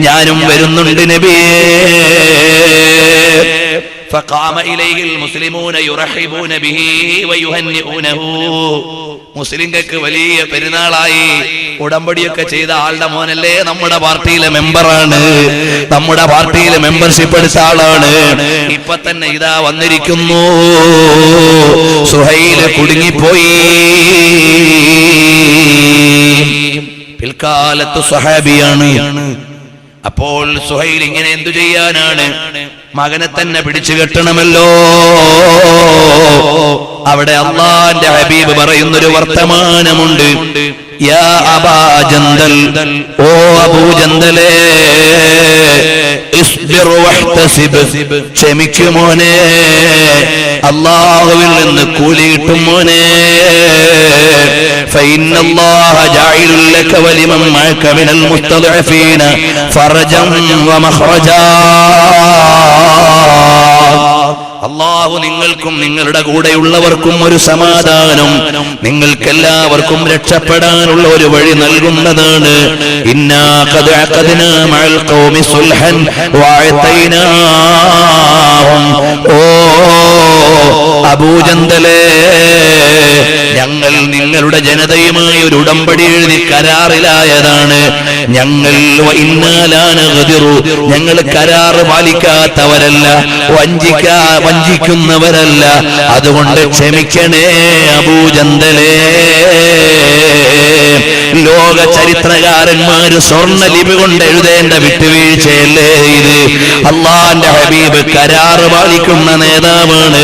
ഞാനും വരുന്നുണ്ട് നബിയേ. فقام إليه المسلمون يرحبون به ويهنئونه. മുസ്ലിങ്ങൾക്ക് വലിയ പെരുന്നാളായി. ഉടമ്പടിയൊക്കെ ചെയ്ത ആളുടെ മോനല്ലേ, നമ്മുടെ പാർട്ടിയിലെ മെമ്പറാണ്, നമ്മുടെ പാർട്ടിയിലെ മെമ്പർഷിപ്പ് എടുത്ത ആളാണ്. ഇപ്പൊ തന്നെ ഇതാ വന്നിരിക്കുന്നു. സുഹൈല് കുടുങ്ങിപ്പോയി. പിൽക്കാലത്ത് സ്വഹാബിയാണ്. അപ്പോൾ സുഹൈൽ ഇങ്ങനെ എന്തു ചെയ്യാനാണ്? മകനെ തന്നെ പിടിച്ചു കെട്ടണമല്ലോ. അവിടെ അള്ളാന്റെ ഹബീബ് പറയുന്നൊരു വർത്തമാനമുണ്ട്. യാ അബാ ജന്ദൽ, ഓ അബൂ ജന്ദലേ, ഇസ്ബിർ വഹ്തസിബ്, ക്ഷമിക്കുമോനെ, അല്ലാഹുവിൽ നിന്ന് കൂലി കിട്ടും മോനെ. فإن الله جاعل لك ولمن معك من المستضعفين فرجا ومخرجا. അല്ലാഹു നിങ്ങൾക്കും നിങ്ങളുടെ കൂടെയുള്ളവർക്കും ഒരു സമാധാനം, നിങ്ങൾക്കെല്ലാവർക്കും രക്ഷപ്പെടാനുള്ള ഒരു വഴി നൽകുന്നതാണ്. ഇന്നാ ഖദ് അഖദ്നാ മഅൽ ഖൗമി സുൽഹൻ വഅതൈനാഹും. ഓ അബൂ ജന്ദലേ, ഞങ്ങൾ നിങ്ങളുടെ ജനതയുമായി ഒരു ഉടമ്പടി എഴുതി കരാറിലായതാണ്. ഞങ്ങൾ ഞങ്ങൾ കരാറ് പാലിക്കാത്തവരല്ല, വഞ്ചിക്കുന്നവരല്ല. അതുകൊണ്ട് ക്ഷമിക്കണേ അബൂ ജന്ദലേ. ലോക ചരിത്രകാരന്മാര് സ്വർണ്ണ ലിപി കൊണ്ട് എഴുതേണ്ട വിട്ടുവീഴ്ചയല്ലേ ഇത്? അള്ളാന്റെ ഹബീബ് കരാറ് പാലിക്കുന്ന നേതാവാണ്.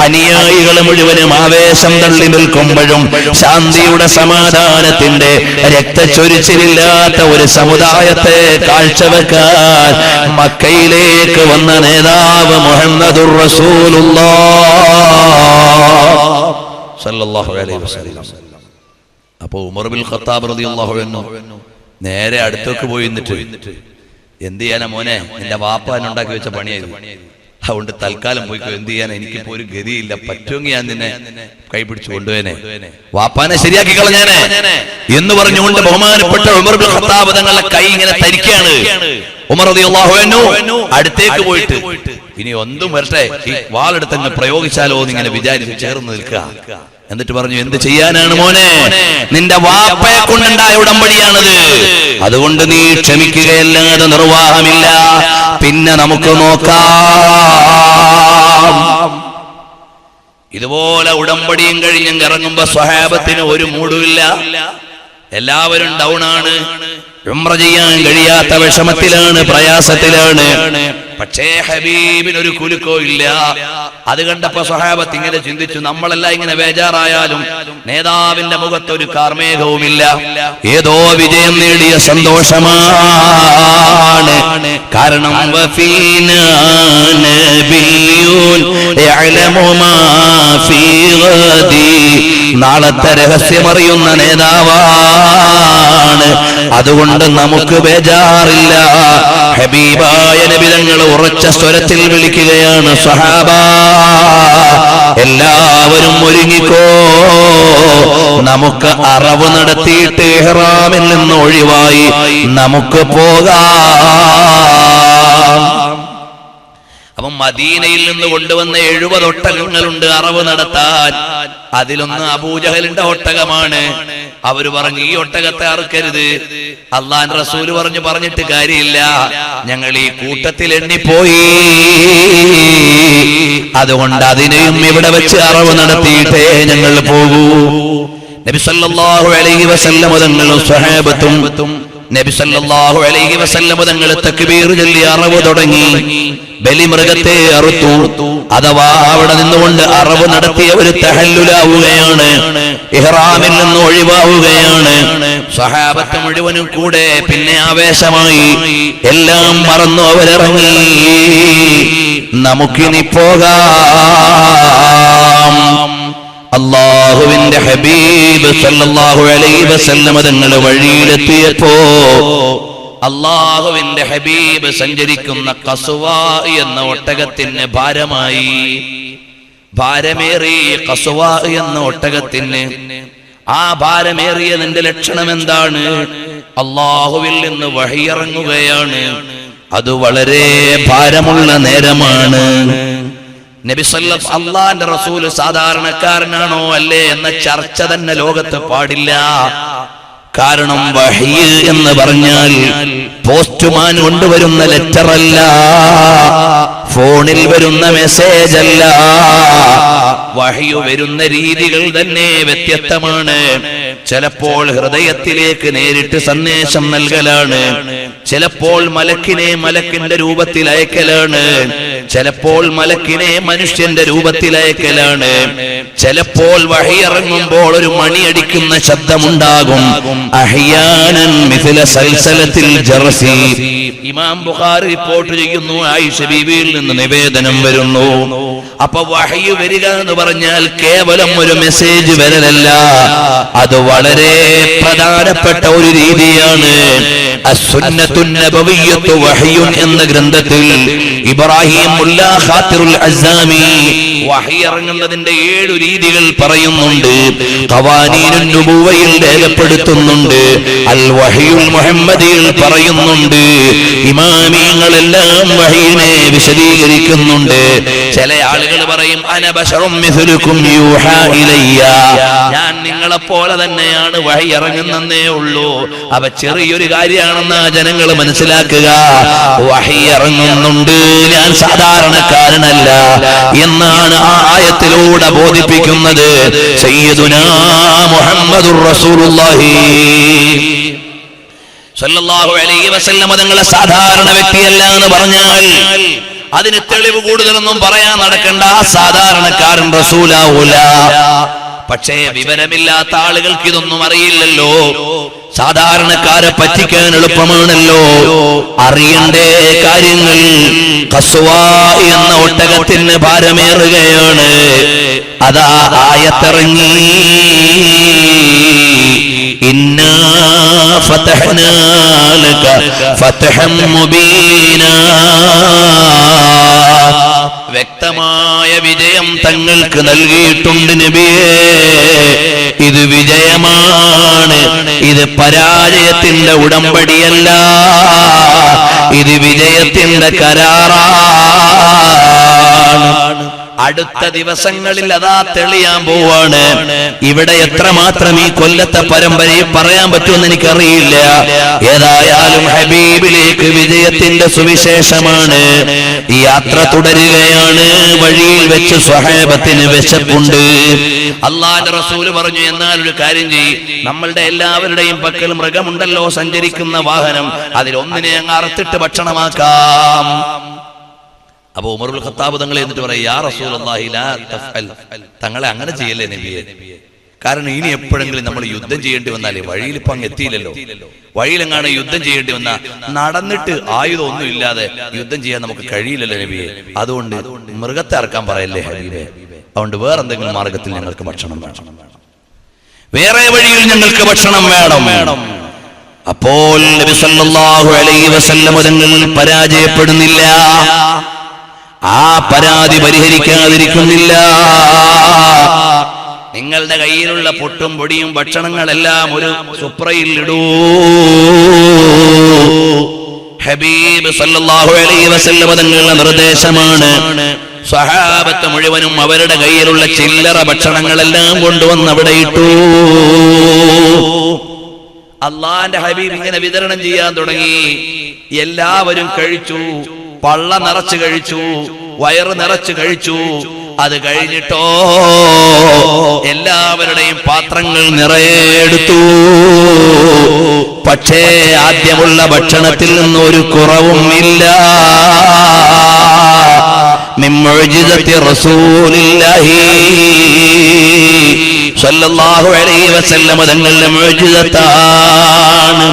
അനുയായികൾ മുഴുവനും ആവേശം തള്ളി നിൽക്കുമ്പോഴും ശാന്തിയുടെ, സമാധാനത്തിന്റെ, രക്തച്ചൊരിച്ചിലില്ലാത്ത ഒരു സമുദായത്തെ കാഴ്ചവെക്കാൻ മക്കയിലേക്ക് വന്ന നേതാവ് മുഹമ്മദുർ റസൂലുള്ളാഹ് സല്ലല്ലാഹു അലൈഹി വസല്ലം. അപ്പൊ ഉമർ ബിൻ ഖത്താബ് റളിയല്ലാഹു അൻഹു നേരെ അടുത്തേക്ക് പോയി നിന്നിട്ട്, എന്ത് ചെയ്യാനാ മോനെ, നിന്റെ വാപ്പ ഉണ്ടാക്കി വെച്ച പണിയായിരുന്നു, അതുകൊണ്ട് തൽക്കാലം പോയിക്കോ, എന്ത് ചെയ്യാൻ, എനിക്കിപ്പോ ഒരു ഗതിയില്ല, പറ്റുമെങ്കിൽ ഞാൻ നിന്നെ കൈപിടിച്ചു കൊണ്ടുപോയനെ, വാപ്പാനെ ശരിയാക്കി കളഞ്ഞേനെ എന്ന് പറഞ്ഞുകൊണ്ട് ബഹുമാനപ്പെട്ട ഉമർ ഇബ്നു ഖത്താബ് തങ്ങളുടെ കൈ ഇങ്ങനെ തരിക്കാണ്. ഉമർ റളിയല്ലാഹു അൻഹു അടുത്തേക്ക് പോയിട്ട് ഇനി ഒന്നും വരട്ടെ, ഈ വാളെടുത്തങ്ങ് പ്രയോഗിച്ചാലോ എന്നിങ്ങനെ വിചാരിച്ച് ചേർന്ന് നിൽക്കുക. എന്നിട്ട് പറഞ്ഞു, എന്ത് ചെയ്യാനാണ് മോനെ, നിന്റെ വാപ്പയെ കൊണ്ടുണ്ടായ ഉടമ്പടിയാണത്, അതുകൊണ്ട് നീ ക്ഷമിക്കുകയല്ലാതെ നിർവാഹമില്ല, പിന്നെ നമുക്ക് നോക്കാം. ഇതുപോലെ ഉടമ്പടിയും കഴിഞ്ഞ് ഇറങ്ങുമ്പോ സ്വഹാബത്തിന് ഒരു മൂടുമില്ല, എല്ലാവരും ഡൗൺ ആണ്, ഉംറ ചെയ്യാൻ കഴിയാത്ത വിഷമത്തിലാണ്, പ്രയാസത്തിലാണ്. പക്ഷേ ഹബീബിന് ഒരു കുലുക്കോ ഇല്ല. അത് കണ്ടപ്പോ സ്വഹാബത്ത് ഇങ്ങനെ ചിന്തിച്ചു, നമ്മളെല്ലാം ഇങ്ങനെ ബേജാറായാലും നേതാവിന്റെ മുഖത്ത് ഒരു കാർമേഘവുമില്ല, ഏതോ വിജയം നേടിയ സന്തോഷമാണ്. കാരണം നാളത്തെ രഹസ്യമറിയുന്ന നേതാവാണ്, അതുകൊണ്ട് നമുക്ക് ബേജാറില്ല. ഹബീബായ നബി തങ്ങൾ ഉറച്ച സ്വരത്തിൽ വിളിക്കുകയാണ്, സ്വഹാബ എല്ലാവരും ഒരുങ്ങിക്കോ, നമുക്ക് അറവ് നടത്തിയിട്ട് ഇഹ്റാമിൽ നിന്ന് ഒഴിവായി നമുക്ക് പോകാം. അപ്പം മദീനയിൽ നിന്ന് കൊണ്ടുവന്ന 70 ഒട്ടകങ്ങളുണ്ട് അറവ് നടത്താൻ. അതിലൊന്ന് അബൂജഹലിന്റെ ഒട്ടകമാണ്. അവര് പറഞ്ഞു, ഈ ഒട്ടകത്തെ അറുക്കരുത്. അള്ളാന്റെ റസൂല് പറഞ്ഞിട്ട് കാര്യമില്ല, ഞങ്ങൾ ഈ കൂട്ടത്തിൽ എണ്ണിപ്പോയി, അതുകൊണ്ട് അതിനെയും ഇവിടെ വെച്ച് അറവ് നടത്തിയിട്ടേ ഞങ്ങൾ പോകൂ. നബി സല്ലല്ലാഹു അലൈഹി വസല്ലം തങ്ങളും സ്വഹാബത്തും നബി സല്ലല്ലാഹു അലൈഹി വസല്ലം തങ്ങൾ തക്ബീർ ചൊല്ലി അറവ് തുടങ്ങി. ബലിമൃഗത്തെ അറുത്തു, അഥവാ അവിടെ നിന്നുകൊണ്ട് അറവ് നടത്തിയ ഒരു തഹല്ലുലാവുകയാണ്, ഇഹ്റാമിൽ നിന്ന് ഒഴിവാവുകയാണ്. സ്വഹാബത്ത് മുഴുവനും കൂടെ പിന്നെ ആവേശമായി, എല്ലാം മറന്നു അവരിറങ്ങി, നമുക്കിനി പോകാം. അല്ലാഹുവിന്റെ ഹബീബ് സല്ലല്ലാഹു അലൈഹി വസല്ലം തങ്ങൾ വഴിയിലെത്തിയപ്പോ അല്ലാഹുവിന്റെ ഹബീബ് സഞ്ചരിക്കുന്ന ഖസ്വാ എന്ന ഒട്ടകത്തിന് ഭാരമേറി ഖസ്വാ എന്ന ഒട്ടകത്തിന്. ആ ഭാരമേറിയതിന്റെ ലക്ഷണം എന്താണ്? അല്ലാഹുവിൽ നിന്ന് വഹി ഇറങ്ങുകയാണ്, അത് വളരെ ഭാരമുള്ള നേരമാണ്. നബി സല്ലല്ലാഹു അല്ലാഹുവിന്റെ റസൂല് സാധാരണക്കാരനാണോ അല്ലേ എന്ന ചർച്ച തന്നെ ലോകത്ത് പാടില്ല. കാരണം വഹി എന്ന് പറഞ്ഞാൽ പോസ്റ്റ്മാൻ കൊണ്ടുവരുന്ന ലെറ്റർ അല്ല, ഫോണിൽ വരുന്ന മെസ്സേജ് അല്ല. വഹി വരുന്ന രീതികൾ തന്നെ വ്യത്യസ്തമാണ്. ചിലപ്പോൾ ഹൃദയത്തിലേക്ക് നേരിട്ട് സന്ദേശം നൽകലാണ്, ചിലപ്പോൾ മലക്കിന്റെ രൂപത്തിൽ അയക്കലാണ്, ചിലപ്പോൾ മലക്കിനെ മനുഷ്യന്റെ രൂപത്തിൽ അയക്കലാണ്, ചിലപ്പോൾ വഹി ഇറങ്ങുമ്പോൾ ഒരു മണിയടിക്കുന്ന ശബ്ദമുണ്ടാകും. അഹ്യാനൻ മിസ്ല സൽസലത്തിൽ ജർസി. ഇമാം ബുഖാരി റിപ്പോർട്ട് ചെയ്യുന്നു, ആയിഷ ബീവിയിൽ നിന്ന് നിവേദനം വരുന്നു. അപ്പൊ വഹി വരിക എന്ന് പറഞ്ഞാൽ കേവലം ഒരു മെസ്സേജ് വരലല്ല, അത് വളരെ പ്രധാനപ്പെട്ട ഒരു രീതിയാണ്. അസ്സുന്നത്തുൻ നബവിയ്യത്തു വഹ്യുൻ എന്ന ഗ്രന്ഥത്തിൽ ഇബ്രാഹിം മുല്ലാ ഖാതിറുൽ അസ്സാമി വഹി ഇറങ്ങുന്നതിന്റെ 7 രീതികൾ പറയുന്നുണ്ട്. ഖവാനീനുൻ നുബുവയിൽ രേഖപ്പെടുത്തുന്നുണ്ട്, അൽ വഹിയുൽ മുഹമ്മദിയിൽ പറയുന്നുണ്ട്. ഇമാമിങ്ങളെല്ലാം വഹിയിനെ വിശദീകരിക്കുന്നുണ്ട്. ചില ആളുകൾ പറയും, അന ബശറും മിസ്ലുക്കും യൂഹാ ഇലയ്യ, ഞാൻ നിങ്ങളെ പോലെ തന്നെയാണ്, വഹി ഇറങ്ങുന്നേ ഉള്ളൂ. അവ ചെറിയൊരു കാര്യമാണെന്ന് ജനങ്ങൾ മനസ്സിലാക്കുക. വഹി ഇറങ്ങുന്നുണ്ട്, ഞാൻ സാധാരണക്കാരനല്ല എന്നാണ് ആ ആയത്തിലൂടെ ബോധിപ്പിക്കുന്നത്. സയ്യിദുനാ മുഹമ്മദുർ റസൂലുള്ളാഹി സല്ലല്ലാഹു അലൈഹി വസല്ലം തങ്ങളെ സാധാരണ വ്യക്തിയല്ല എന്ന് പറഞ്ഞാൽ അതിന് തെളിവ് കൂടുതലൊന്നും പറയാൻ നടക്കണ്ട. സാധാരണക്കാരൻ റസൂലാവൂല. പക്ഷേ വിവരമില്ലാത്ത ആളുകൾക്ക് ഇതൊന്നും അറിയില്ലല്ലോ. സാധാരണക്കാരെ പറ്റിക്കാൻ എളുപ്പമാണല്ലോ. അറിയണ്ടേ കാര്യങ്ങൾ. ഖസ്വാ എന്ന ഒട്ടകത്തിന് ഭാരമേറുകയാണ്. അതാ ആയത്തിറങ്ങി, ഇന്നാ ഫതഹ്നാ ലക ഫതഹം മുബീനാ. വ്യക്തമായ വിജയം തങ്ങൾക്ക് നൽകിയിട്ടുണ്ട് നബിയേ. ഇത് വിജയമാണ്, ഇത് പരാജയത്തിന്റെ ഉടമ്പടിയല്ല, ഇത് വിജയത്തിന്റെ കരാറാണ്. അടുത്ത ദിവസങ്ങളിൽ അതാ തെളിയാൻ പോവാണ്. ഇവിടെ എത്രമാത്രം ഈ കൊല്ലത്തെ പരമ്പരയിൽ പറയാൻ പറ്റുമെന്ന് എനിക്കറിയില്ല. ഏതായാലും ഹബീബിലേക്ക് വിജയത്തിന്റെ സുവിശേഷമാണ്. ഈ യാത്ര തുടരുകയാണ്. വഴിയിൽ വെച്ച് സ്വഹാബത്തിന് വിശപ്പുണ്ട്. അല്ലാഹുവിന്റെ റസൂൽ പറഞ്ഞു, എന്നാൽ ഒരു കാര്യം ചെയ്യ്, നമ്മളുടെ എല്ലാവരുടെയും പക്കൽ മൃഗമുണ്ടല്ലോ, സഞ്ചരിക്കുന്ന വാഹനം, അതിലൊന്നിനെ അങ്ങ് അറുത്തിട്ട് ഭക്ഷണമാക്കാം. അപ്പൊ ഉമറുൽ ഖത്താബ് തങ്ങളെ എന്നിട്ട് പറയും, യാ റസൂലുള്ളാഹി ലാ തഫ്അൽ, തങ്ങളെ അങ്ങനെ ചെയ്യല്ലേ നബിയെ. കാരണം ഇനി എപ്പോഴെങ്കിലും നമ്മൾ യുദ്ധം ചെയ്യേണ്ടി വന്നാലേ, വഴിയിൽ ഇപ്പൊ അങ്ങ് എത്തിയില്ലല്ലോ, വഴിയിലെങ്ങാണ് യുദ്ധം ചെയ്യേണ്ടി വന്നാൽ നടന്നിട്ട് ആയുധം ഒന്നും ഇല്ലാതെ യുദ്ധം ചെയ്യാൻ നമുക്ക് കഴിയില്ലല്ലോ നബിയെ. അതുകൊണ്ട് മൃഗത്തെ അറക്കാൻ പറയല്ലേ ഹബീബെ. അതുകൊണ്ട് വേറെ എന്തെങ്കിലും മാർഗത്തിൽ ഞങ്ങൾക്ക് ഭക്ഷണം വേണം, വേറെ വഴിയിൽ ഞങ്ങൾക്ക് ഭക്ഷണം വേണം. അപ്പോൾ നബി സല്ലല്ലാഹു അലൈഹി വസല്ലം തങ്ങൾ പരാജയപ്പെടുന്നില്ല, ആ പരാതി പരിഹരിക്കാതിരിക്കുന്നില്ല. നിങ്ങളുടെ കയ്യിലുള്ള പൊട്ടും പൊടിയും ഭക്ഷണങ്ങളെല്ലാം ഒരു സുപ്രയിൽ ഇടൂ. ഹബീബ് സല്ലല്ലാഹു അലൈഹി വസല്ലം തങ്ങളുടെ നിർദ്ദേശമാണ്. സ്വഹാബത്ത് മുഴുവനും അവരുടെ കയ്യിലുള്ള ചില്ലറ ഭക്ഷണങ്ങളെല്ലാം കൊണ്ടുവന്ന് അവിടെ ഇട്ടു. അള്ളാന്റെ ഹബീബ് ഇങ്ങനെ വിതരണം ചെയ്യാൻ തുടങ്ങി. എല്ലാവരും കഴിച്ചു, പള്ള നിറച്ച് കഴിച്ചു, വയറ് നിറച്ച് കഴിച്ചു. അത് കഴിഞ്ഞിട്ടോ എല്ലാവരുടെയും പാത്രങ്ങൾ നിറയെ എടുത്തു. പക്ഷേ ആദ്യമുള്ള ഭക്ഷണത്തിൽ നിന്ന് ഒരു കുറവും ഇല്ല. മിൻ മുഅ്ജിസത്തി റസൂലില്ലാഹി സല്ലല്ലാഹു അലൈഹി വസല്ലം തങ്ങളുടെ മുഅ്ജിസത്താണ്.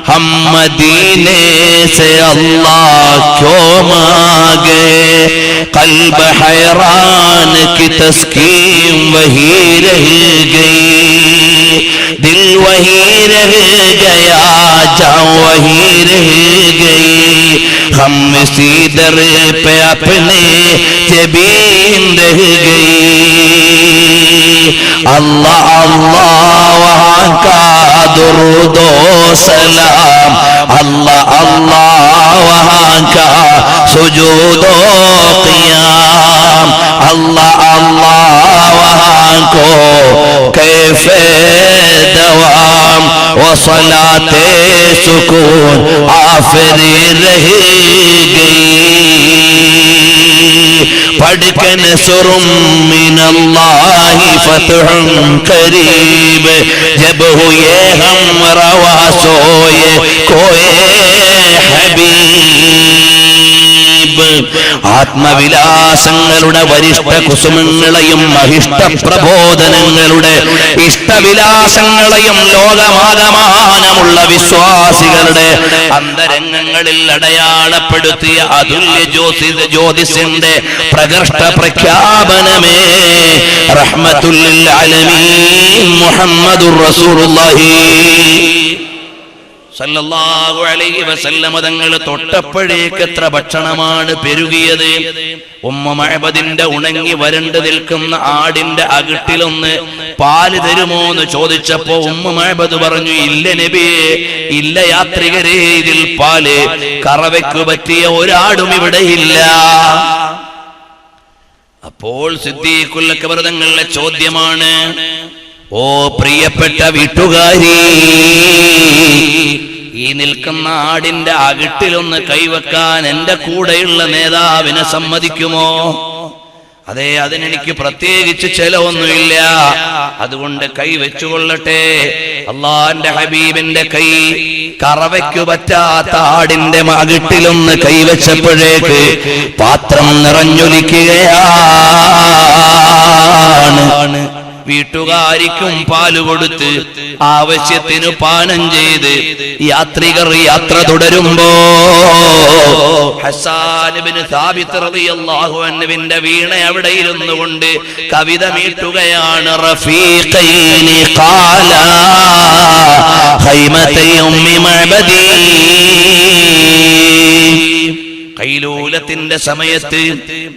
ഹം മദീനെ സേ അല്ലാഹ് ക്യോ മാംഗേ ഖൽബ ഹൈറാൻ की तस्कीन वही रह गई, दिल वही रह गया, जान वही रह गई, हम इसी दर पे अपने जबीन रह गई. अल्लाह अल्लाह वहाँ का दुरूदो सलाम, अल्लाह अल्लाह वहाँ का सुजूदो क़ियाम, अल्लाह अल्लाह वहाँ को कैफ़े दवाम व सलाते सुकून आफरी रह गई. पढ़कन सुरुम मिनल्लाहि फतहुन करीब, जब हुए हम रवा सोए कोए हबीब. ആത്മവിലാസങ്ങളുടെ വരിഷ്ഠ കുസുമങ്ങളെയും അഹിഷ്ട പ്രബോധനങ്ങളുടെ ഇഷ്ടവിലാസങ്ങളെയും ലോകമാകമാനമുള്ള വിശ്വാസികളുടെ അന്തരംഗങ്ങളിൽ അടയാളപ്പെടുത്തിയ അതുല്യ ജ്യോതിസിന്റെ പ്രകർഷ്ട പ്രഖ്യാപനമേ റഹ്മത്തുൽ ലിൽ ആലമീൻ മുഹമ്മദുർ റസൂലുള്ളാഹി സല്ലല്ലാഹു അലൈഹി വസല്ലം തങ്ങൾ തൊട്ടപ്പോഴേക്ക് എത്ര ഭക്ഷണമാണ് പെരുകിയത്. ഉമ്മ മഅബദിന്റെ ഉണങ്ങി വരണ്ടു നിൽക്കുന്ന ആടിന്റെ അകിട്ടിലൊന്ന് പാല് തരുമോ എന്ന് ചോദിച്ചപ്പോ ഉമ്മ മഅബദ് പറഞ്ഞു, ഇല്ല നബിയേ, ഇല്ല യാത്രികരേ, ഇതിൽ പാല് കറവയ്ക്കു പറ്റിയ ഒരാടും ഇവിടെ ഇല്ല. അപ്പോൾ സിദ്ദീഖുൽ അക്ബർ തങ്ങളുടെ ചോദ്യമാണ്, ഓ പ്രിയപ്പെട്ട വീട്ടുകാരി, ഈ നിൽക്കുന്ന ആടിന്റെ അകിട്ടിലൊന്ന് കൈവെക്കാൻ എന്റെ കൂടെയുള്ള നേതാവിനെ സമ്മതിക്കുമോ? അതെ, അതിനെനിക്ക് പ്രത്യേകിച്ച് ചെലവൊന്നുമില്ല, അതുകൊണ്ട് കൈ വെച്ചുകൊള്ളട്ടെ. അള്ളാന്റെ ഹബീബിന്റെ കൈ കറവയ്ക്കു പറ്റാത്ത ആടിന്റെ അകിട്ടിലൊന്ന് കൈവച്ചപ്പോഴേക്ക് പാത്രം നിറഞ്ഞൊലിക്കുകയാണ്. വീട്ടുകാരിക്കും പാല് കൊടുത്ത് ആവശ്യത്തിന് പാനം ചെയ്ത് യാത്രികർ യാത്ര തുടരുമ്പോ ഹസ്സാൻ ഇബ്നു സാബിത്ത് റളിയല്ലാഹു അൻഹുവിന്റെ വീണ അവിടെ ഇരുന്നു കൊണ്ട് കവിത മീട്ടുകയാണ്. റഫീഖൈനി ഖാലാ ഖൈമതൈ ഉമ്മി മഅബദി. ഖൈലൂലത്തിന്റെ സമയത്ത്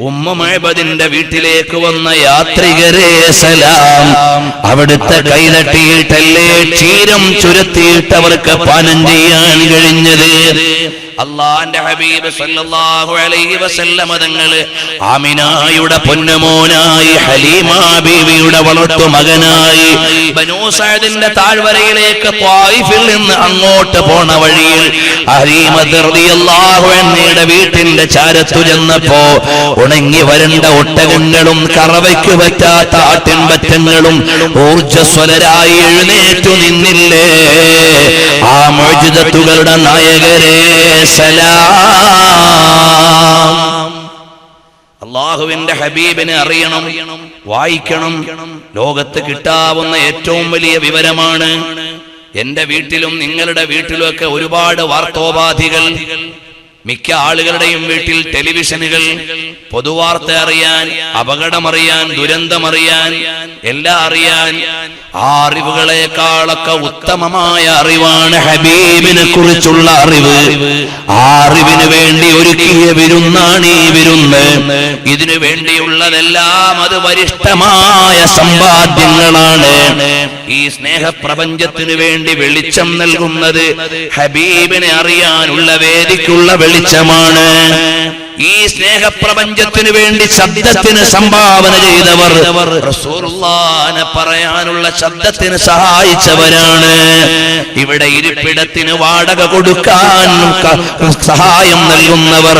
ഉമ്മ മഅബദിന്റെ വീട്ടിലേക്ക് വന്ന യാത്രികരെ സലാം. അവിടുത്തെ കൈതട്ടിയിട്ടല്ലേ ക്ഷീരം ചുരത്തിയിട്ട് അവർക്ക് പാനം ചെയ്യാൻ കഴിഞ്ഞത്. അല്ലാഹുവിന്റെ ഹബീബ് സല്ലല്ലാഹു അലൈഹി വസല്ലം തങ്ങള് ആമിനായുടെ പൊന്നുമോനായി ഹലീമ ബീവിയുടെ വളർത്തു മകനായി ബനൂ സഅദിന്റെ താഴ്വരയിലേക്ക് ത്വായിഫിൽ നിന്ന് അങ്ങോട്ട് പോണ വഴിയിൽ ഹലീമ റളിയല്ലാഹു അൻഹയുടെ വീട്ടിന്റെ ചാരത്തു ചെന്നപ്പോ ഉണങ്ങി വരണ്ട ഒട്ടകങ്ങളും കറവയ്ക്ക് പറ്റാത്ത ആട്ടിൻപറ്റങ്ങളും ഊർജ്ജസ്വലരായി എഴുന്നേറ്റു നിന്നില്ലേ ആ മുഅ്ജിസത്തുകളുടെ നായകരെ സലാം. അല്ലാഹുവിന്റെ ഹബീബിനെ അറിയണം, വായിക്കണം. ലോകത്ത് കിട്ടാവുന്ന ഏറ്റവും വലിയ വിവരമാണ്. എന്റെ വീട്ടിലും നിങ്ങളുടെ വീട്ടിലുമൊക്കെ ഒരുപാട് വാർത്തോപാധികൾ, മിക്ക ആളുകളുടെയും വീട്ടിൽ ടെലിവിഷനുകൾ, പൊതുവാർത്ത അറിയാൻ, അപകടമറിയാൻ, ദുരന്തമറിയാൻ, എല്ലാം അറിയാൻ. ആ അറിവുകളെക്കാളൊക്കെ ഉത്തമമായ അറിവാണ് ഹബീബിനെ കുറിച്ചുള്ള അറിവ്. ആ അറിവിന് വേണ്ടി ഒരുക്കിയ വിരുന്നാണ് ഈ വിരുന്ന്. ഇതിനു വേണ്ടിയുള്ളതെല്ലാം അത് വരിഷ്ഠമായ സമ്പാദ്യങ്ങളാണ്. ഈ സ്നേഹപ്രപഞ്ചത്തിനു വേണ്ടി വെളിച്ചം നൽകുന്നത് ഹബീബിനെ അറിയാനുള്ള വേദിക്കുള്ള വെളിച്ചമാണ്. ഈ സ്നേഹപ്രപഞ്ചത്തിനു വേണ്ടി ശബ്ദത്തിന് സംഭാവന ചെയ്തവർ റസൂലുള്ളാഹിനെ പറയാനുള്ള ശബ്ദത്തിന് സഹായിച്ചവരാണ്. ഇവിടെ ഇരിപ്പിടത്തിന് വാടക കൊടുക്കാൻ സഹായം നൽകുന്നവർ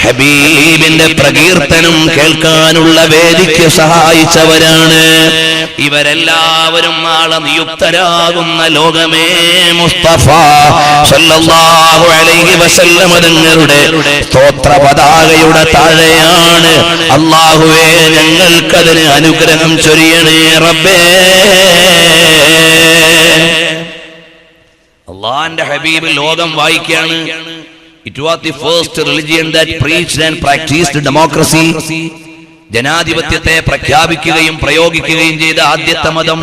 ഹബീബിന്റെ പ്രകീർത്തനം കേൾക്കാനുള്ള വേദിക്ക് സഹായിച്ചവരാണ്. ഇവരെല്ലാവരും നാളെ നിയുക്തരാകുന്ന ലോകമേ മുസ്തഫ സല്ലല്ലാഹു അലൈഹി വസല്ലം തങ്ങളുടെ സ്തോത്ര പതാകയുടെ താഴെയാണ്. അല്ലാഹുവേ ഞങ്ങൾക്കതിന് അനുഗ്രഹം ചൊരിയണേ റബ്ബേ. അല്ലാഹുവിന്റെ ഹബീബ് ലോകം വായിക്കാണ്. It was the first religion that preached and practiced democracy. ജനാധിപത്യത്തെ പ്രഖ്യാപിക്കുകയും പ്രയോഗിക്കുകയും ചെയ്ത ആദ്യത്തെ മതം.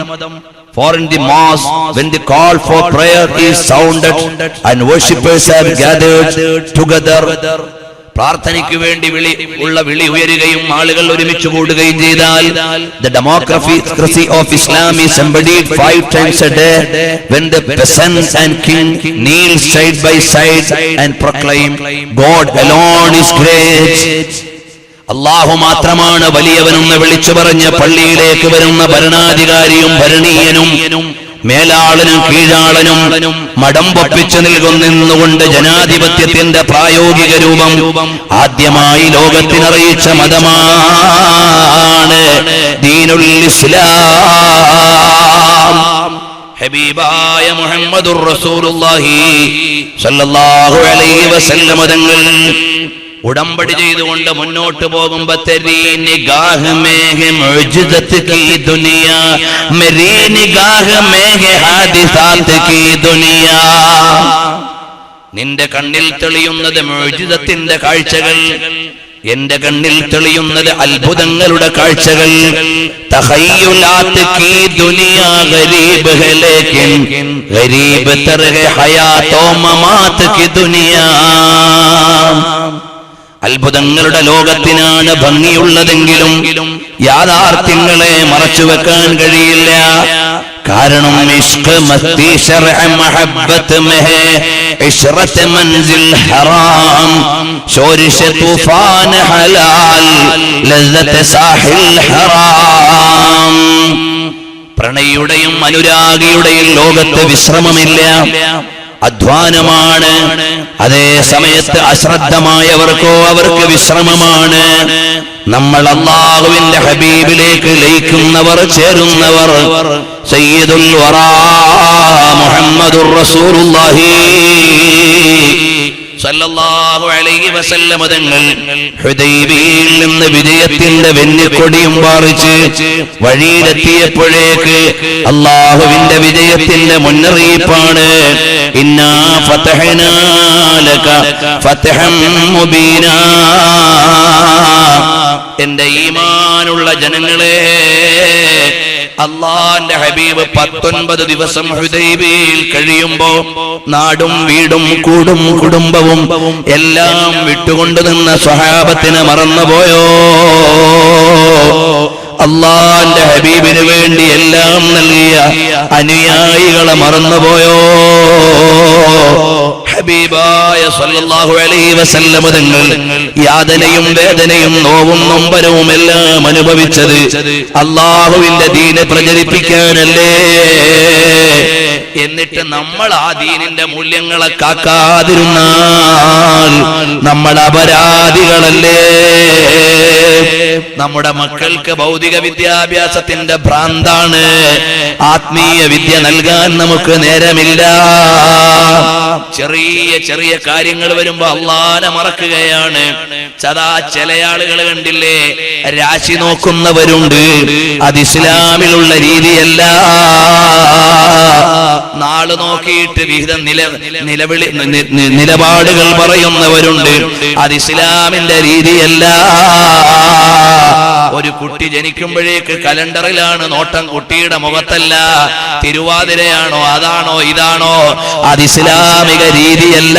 For in the mosque, when the call for prayer is sounded and worshippers have gathered together, പ്രാർത്ഥനയ്ക്ക് വേണ്ടി വിളി ഉയരുകയും ആളുകൾ ഒരുമിച്ച് കൂടുകയും ചെയ്താൽ the democracy of Islam is embodied 5 times a day when the peasant and king kneel side by side and proclaim God alone is great. അല്ലാഹു മാത്രമാണ് വലിയവനെന്ന് വിളിച്ചു പറഞ്ഞ് പള്ളിയിലേക്ക് വരുന്ന ഭരണാധികാരിയും ഭരണീയനും മേലാളനും കീഴാളനും മടം പൊപ്പിച്ചു നിന്നുകൊണ്ട് ജനാധിപത്യത്തിന്റെ പ്രായോഗിക രൂപം ആദ്യമായി ലോകത്തിനറിയിച്ച മതമാണ് ദീനുൽ ഇസ്ലാം. ഹബീബായ മുഹമ്മദുർ റസൂലുള്ളാഹി സ്വല്ലല്ലാഹു അലൈഹി വസല്ലം തങ്ങൾ ഉടമ്പടി ചെയ്തുകൊണ്ട് മുന്നോട്ട് പോകുമ്പോ തെരീ നിഗാഹ് മേ ഹെ മുഅ്ജിസത്ത് കീ ദുനിയാ മെരീ നിഗാഹ് മേ ഹെ ഹാദിസാത്ത് കീ ദുനിയാ. നിന്റെ കണ്ണിൽ തെളിയുന്നത് മുഅ്ജിസത്തിന്റെ കാഴ്ചകൾ, എന്റെ കണ്ണിൽ തെളിയുന്നത് അത്ഭുതങ്ങളുടെ കാഴ്ചകൾ. തഖയ്യുലാത്ത് കീ ദുനിയാ ഗരീബ് ഹെ ലേകിൻ ഗരീബ് തർ ഹെ ഹയാത്തോ മമാത്ത് കീ ദുനിയാ. അത്ഭുതങ്ങളുടെ ലോകത്തിനാണ് ഭംഗിയുള്ളതെങ്കിലും യാഥാർത്ഥ്യങ്ങളെ മറച്ചുവെക്കാൻ കഴിയില്ല. കാരണം ഇഷ്ഖ് മസ്തി ശർഅ മഹബ്ബത്ത് മെഹേ ഇശ്റത്ത് മൻസിൽ ഹറാം ശോരിഷ് തൂഫാൻ ഹലാൽ ലസ്സത്ത് സാഹിൽ ഹറാം. പ്രണയിയുടെയും അനുരാഗിയുടെയും ലോകത്ത് വിശ്രമമില്ല, അധ്വാനമാണ്. അതേ സമയത്ത് അശ്രദ്ധമായവർക്കോ അവർക്ക് വിശ്രമമാണ്. നമ്മൾ അല്ലാഹുവിന്റെ ഹബീബിലേക്ക് ലയിക്കുന്നവർ, ചേരുന്നവർ സയ്യിദുൽ വറാ മുഹമ്മദുർ റസൂലുള്ളാഹി സല്ലല്ലാഹു അലൈഹി അലൈഹി വസല്ലം തങ്ങൾ ഹുദൈബിയയിൽ നിന്ന് വിജയത്തിന്റെ വെന്നിക്കൊടിയും പാറിച്ച് വഴിയിലെത്തിയപ്പോഴേക്ക് അല്ലാഹുവിന്റെ വിജയത്തിന്റെ മുന്നറിയിപ്പാണ്. ഇന്നാ ഫതഹ്നാ ലക ഫതഹൻ മുബീനാ. എന്റെ ഈമാനുള്ള ജനങ്ങളെ, അല്ലാഹുവിന്റെ ഹബീബ് 19 ദിവസം ഹുദൈബിയയിൽ കഴിയുമ്പോ നാടും വീടും കൂടും കുടുംബവും എല്ലാം വിട്ടുകൊണ്ടു നിന്ന സ്വഹാബത്തിനെ മറന്നുപോയോ? അല്ലാഹുവിന്റെ ഹബീബിന് വേണ്ടി എല്ലാം നൽകിയ അനുയായികളെ മറന്നുപോയോ? ഹബീബായ സല്ലല്ലാഹു അലൈഹി വസല്ലം തങ്ങൾ യാതനയും വേദനയും നോവും നൊമ്പരവും എല്ലാം അനുഭവിച്ചത് അല്ലാഹുവിന്റെ ദീനെ പ്രചരിപ്പിക്കാനല്ലേ? എന്നിട്ട് നമ്മൾ ആ ദീനിന്റെ മൂല്യങ്ങളെ കാക്കാതിരുന്നാൽ നമ്മൾ അപരാധികളല്ലേ? നമ്മുടെ മക്കൾക്ക് ഭൗതിക വിദ്യാഭ്യാസത്തിന്റെ ഭ്രാന്താണ്. ആത്മീയ വിദ്യ നൽകാൻ നമുക്ക് നേരമില്ല. ചെറിയ ചെറിയ കാര്യങ്ങൾ വരുമ്പോ അള്ളാനെ മറക്കുകയാണ്. ചില ആളുകൾ കണ്ടില്ലേ, രാശി നോക്കുന്നവരുണ്ട്. അത് ഇസ്ലാമിലുള്ള രീതിയല്ല. നാള് നോക്കിയിട്ട് വിഹിതം നിലപാടുകൾ പറയുന്നവരുണ്ട്. അത് ഇസ്ലാമിന്റെ രീതിയല്ല. ഒരു കുട്ടി ജനിക്കുമ്പോഴേക്ക് കലണ്ടറിലാണ് നോട്ടം, കുട്ടിയുടെ മുഖത്തല്ല. തിരുവാതിരയാണോ അതാണോ ഇതാണോ? അത് ഇസ്ലാമിക രീതിയല്ല.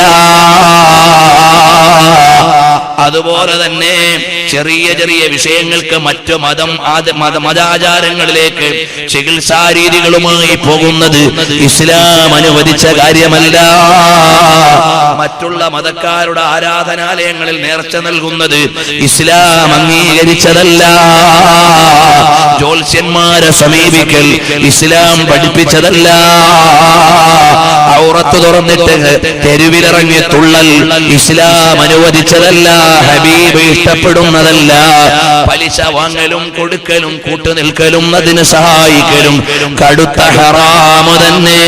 അതുപോലെ തന്നെ ചെറിയ ചെറിയ വിഷയങ്ങൾക്ക് മറ്റു മതാചാരങ്ങളിലേക്ക് ചികിത്സാ രീതികളുമായി പോകുന്നത് ഇസ്ലാം അനുവദിച്ച കാര്യമല്ല. മറ്റുള്ള മതക്കാരുടെ ആരാധനാലയങ്ങളിൽ നേർച്ച നൽകുന്നത് ഇസ്ലാം അംഗീകരിച്ചതല്ല. ജ്യോത്സ്യന്മാരെ സമീപിക്കൽ ഇസ്ലാം പഠിപ്പിച്ചതല്ല. ഔറത്ത് തുറന്നിട്ട് തെരുവിലിറങ്ങി തുള്ളൽ ഇസ്ലാം അനുവദിച്ചതല്ല. ഹബീബ് ഇഷ്ടപ്പെടുന്നതല്ല. പലിശ വാങ്ങലും കൊടുക്കലും കൂട്ടുനിൽക്കലും അതിന് സഹായിക്കലും കടുത്ത ഹറാമു തന്നെ.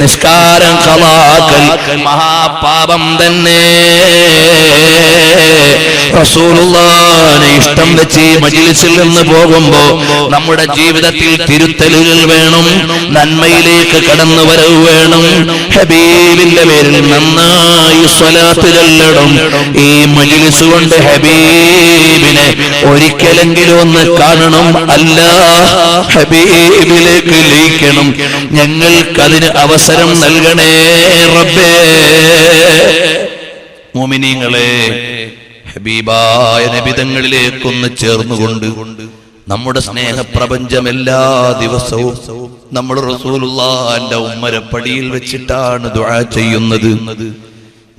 നിസ്കാരം ഖളാക്കൽ മഹാപാപം തന്നെ. റസൂലുള്ളാഹിനെ ഇഷ്ടം വെച്ച് മജ്ലിസിൽ നിന്ന് പോകുമ്പോ നമ്മുടെ ജീവിതത്തിൽ തിരുത്തലുകൾ വേണം, നന്മയിലേക്ക് കടന്നു വരവ് വേണം. ഹബീബിന്റെ പേരിൽ നന്നായി സ്വലാത്ത് ചൊല്ലണം. ഈ മജ്ലിസ് കൊണ്ട് ഹബീബിനെ ഒരിക്കലെങ്കിലും ഒന്ന് കാണണം. അല്ല, ഹബീബിലേക്ക് ലയിക്കണം. ഞങ്ങൾക്കതിന് അവസരം നൽകണേ റബ്ബേ. മുഅ്മിനീങ്ങളെ, ഹബീബായ നബിതങ്ങളിലേക്കൊന്ന് ചേർന്നുകൊണ്ട് നമ്മുടെ സ്നേഹപ്രപഞ്ചം എല്ലാ ദിവസവും നമ്മൾ റസൂലുള്ളാഹിന്റെ ഉമ്മരപ്പടിയിൽ വെച്ചിട്ടാണ് ദുആ ചെയ്യുന്നത്.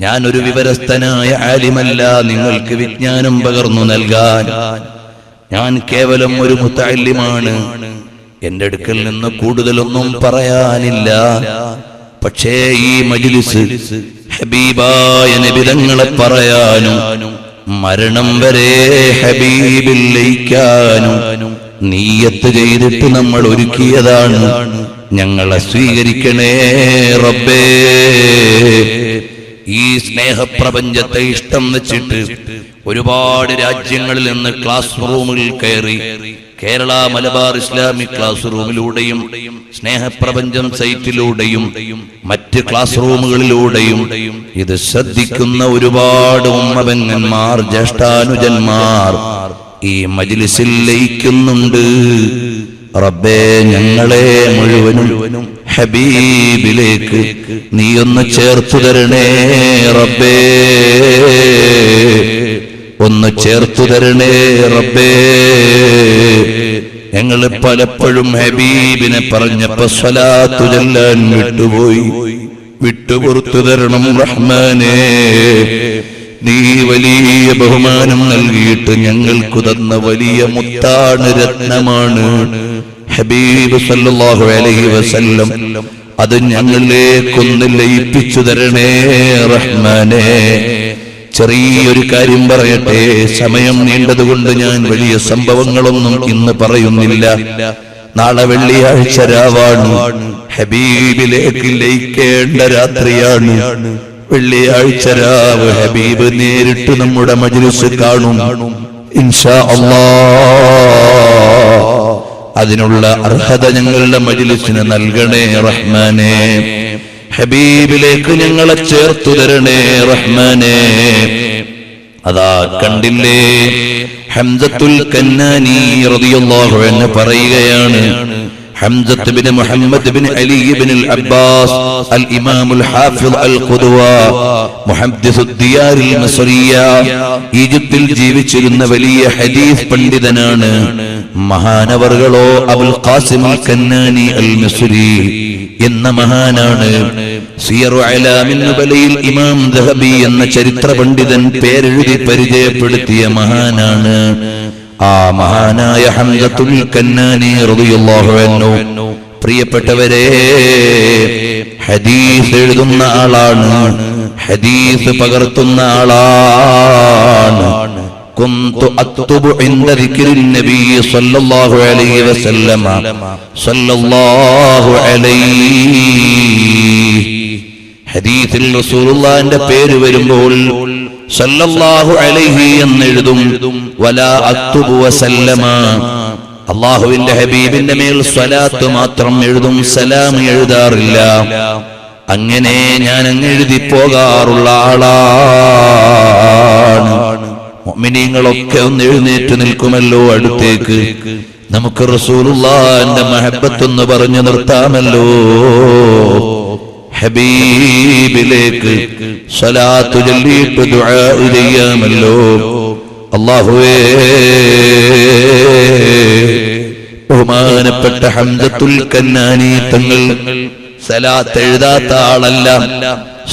ഞാനൊരു വിവരസ്ഥനായ ആലിമല്ല നിങ്ങൾക്ക് വിജ്ഞാനം പകർന്നു നൽകാൻ. ഞാൻ കേവലം ഒരു മുതഅല്ലിമാണ്. എന്റെ അടുക്കൽ നിന്ന് കൂടുതലൊന്നും പറയാനില്ല. പക്ഷേ ഈ മജ്ലിസ് ഹബീബായ നബിതങ്ങളെ പറയാനും മരണം വരെ ഹബീബിൽ ലയിക്കാനും നിയ്യത്ത് ചെയ്തിട്ട് നമ്മൾ ഒരുക്കിയതാണ്. ഞങ്ങളെ സ്വീകരിക്കണേ റബ്ബേ. ഈ സ്നേഹപ്രപഞ്ചത്തെ ഇഷ്ടം വെച്ചിട്ട് ഒരുപാട് രാജ്യങ്ങളിൽ നിന്ന് ക്ലാസ് റൂമുകളിൽ കയറി കേരള മലബാർ ഇസ്ലാമിക് ക്ലാസ് റൂമിലൂടെയും സ്നേഹപ്രപഞ്ചം സൈറ്റിലൂടെയും മറ്റ് ക്ലാസ് റൂമുകളിലൂടെയും ഇത് ശ്രദ്ധിക്കുന്ന ഒരുപാട് ഉമ്മബെങ്ങന്മാർ, ജ്യേഷ്ഠാനുജന്മാർ ഈ മജ്ലിസിൽ ലയിക്കുന്നുണ്ട്. റബ്ബേ, ഞങ്ങളെ മുഴുവനും ഹബീബിലേക്ക് നീയൊന്ന് ചേർത്തു തരണേ റബ്ബേ. ഒന്ന് ചേർത്തു തരണേ റബ്ബേ. ഞങ്ങൾ പലപ്പോഴും ഹബീബിനെ പറഞ്ഞപ്പോ സ്വലാത്തു ചൊല്ലാൻ വിട്ടുപോയി. വിട്ടുപുറത്തു തരണം റഹ്മാനേ. നീ വലിയ ബഹുമാനം നൽകിയിട്ട് ഞങ്ങൾക്ക് തന്ന വലിയ മുത്താണ്, രത്നമാണ് ഹബീബ് സല്ലല്ലാഹു അലൈഹി വസല്ലം. അത് ഞങ്ങളിലേക്കൊന്ന് ലയിപ്പിച്ചു തരണേ റഹ്മാനേ. ചെറിയൊരു കാര്യം പറയട്ടെ, സമയം നീണ്ടതുകൊണ്ട് ഞാൻ വലിയ സംഭവങ്ങളൊന്നും ഇന്ന് പറയുന്നില്ല. നാളെ വെള്ളിയാഴ്ച രാവാണ്, ഹബീബിലേക്ക് ലയിക്കേണ്ട രാത്രിയാണ്. വെള്ളിയാഴ്ച രാവ് ഹബീബ് നേരിട്ട് നമ്മുടെ മജ്ലിസ് കാണും ഇൻഷാ അല്ലാഹ്. അതിനുള്ള അർഹത ഞങ്ങളുടെ മജ്ലിസിന് നൽകണേ റഹ്മാനേ. ഹബീബിലേക്ക് ഞങ്ങളെ ചേർത്തു തരണേ റഹ്മാനേ. അതാ കണ്ടില്ലേ, ഹംസത്തുൽ കന്നാനി റളിയല്ലാഹു അൻഹു പറയുകയാണ്, ഹംസത്ത് ബിൻ മുഹമ്മദ് ബിൻ അലി ബിൻ അൽ അബ്ബാസ് അൽ ഇമാമുൽ ഹാഫിദ് അൽ ഖുദ്വ മുഹദ്ദിസുദ് ദിയാറിൽ മസ്രിയ, ഈജിപ്തിൽ ജീവിച്ചിരുന്ന വലിയ ഹദീസ് പണ്ഡിതനാണ്. മഹാനവർകളോ അബുൽ ഖാസിം അൽ കന്നാനി അൽ മിസ്രി എന്ന മഹാനാണ്. സിയറു അലാമിൻ നുബലയിൽ ഇമാം ദഹബി എന്ന ചരിത്ര പണ്ഡിതൻ പേരെഴുതി പരിചയപ്പെടുത്തിയ മഹാനാണ്. ആ മഹാനായ ഹംസത്തുൽ കന്നാനി റളിയല്ലാഹു അൻഹു പ്രിയപ്പെട്ടവരെ ഹദീസ് എഴുതുന്ന ആളാണ്, ഹദീസ് പകർത്തുന്ന ആളാണ്. കുന്തു അക്തുബു ഇൻദ ദിക്രിൻ നബി സല്ലല്ലാഹു അലൈഹി വസല്ലമ സല്ലല്ലാഹു അലൈഹി. ഹദീസിൽ റസൂലുള്ളാഹിന്റെ പേര് വരുമ്പോൾ സല്ലല്ലാഹു അലൈഹി എന്നെഴുതും. വലാ അക്തുബു വസല്ലമ, അല്ലാഹുവിന്റെ ഹബീബിന്റെ മേൽ സ്വലാത്ത് മാത്രം എഴുതും, സലാം എഴുതാറില്ല. അങ്ങനെ ഞാൻ അങ്ങ് എഴുതി പോകാറുള്ള ആളാണ്. മുഅ്മിനീങ്ങളൊക്കെ ഒന്ന് എഴുന്നേറ്റ് നിൽക്കുമല്ലോ അടുത്തേക്ക്. നമുക്ക് റസൂലുള്ളാഹിന്റെ മഹബ്ബത്തൊന്ന് പറഞ്ഞു നിർത്താമല്ലോ. ഹബീബിലേക്ക് സ്വലാത്ത് ചൊല്ലിയിട്ട് ദുആ ചെയ്യാമല്ലോ. അല്ലാഹുവേ, ബഹുമാനപ്പെട്ട ഹംസത്തുൽ കന്നാനി തങ്ങൾ സലാത്ത് എഴുതാത്ത ആളല്ല.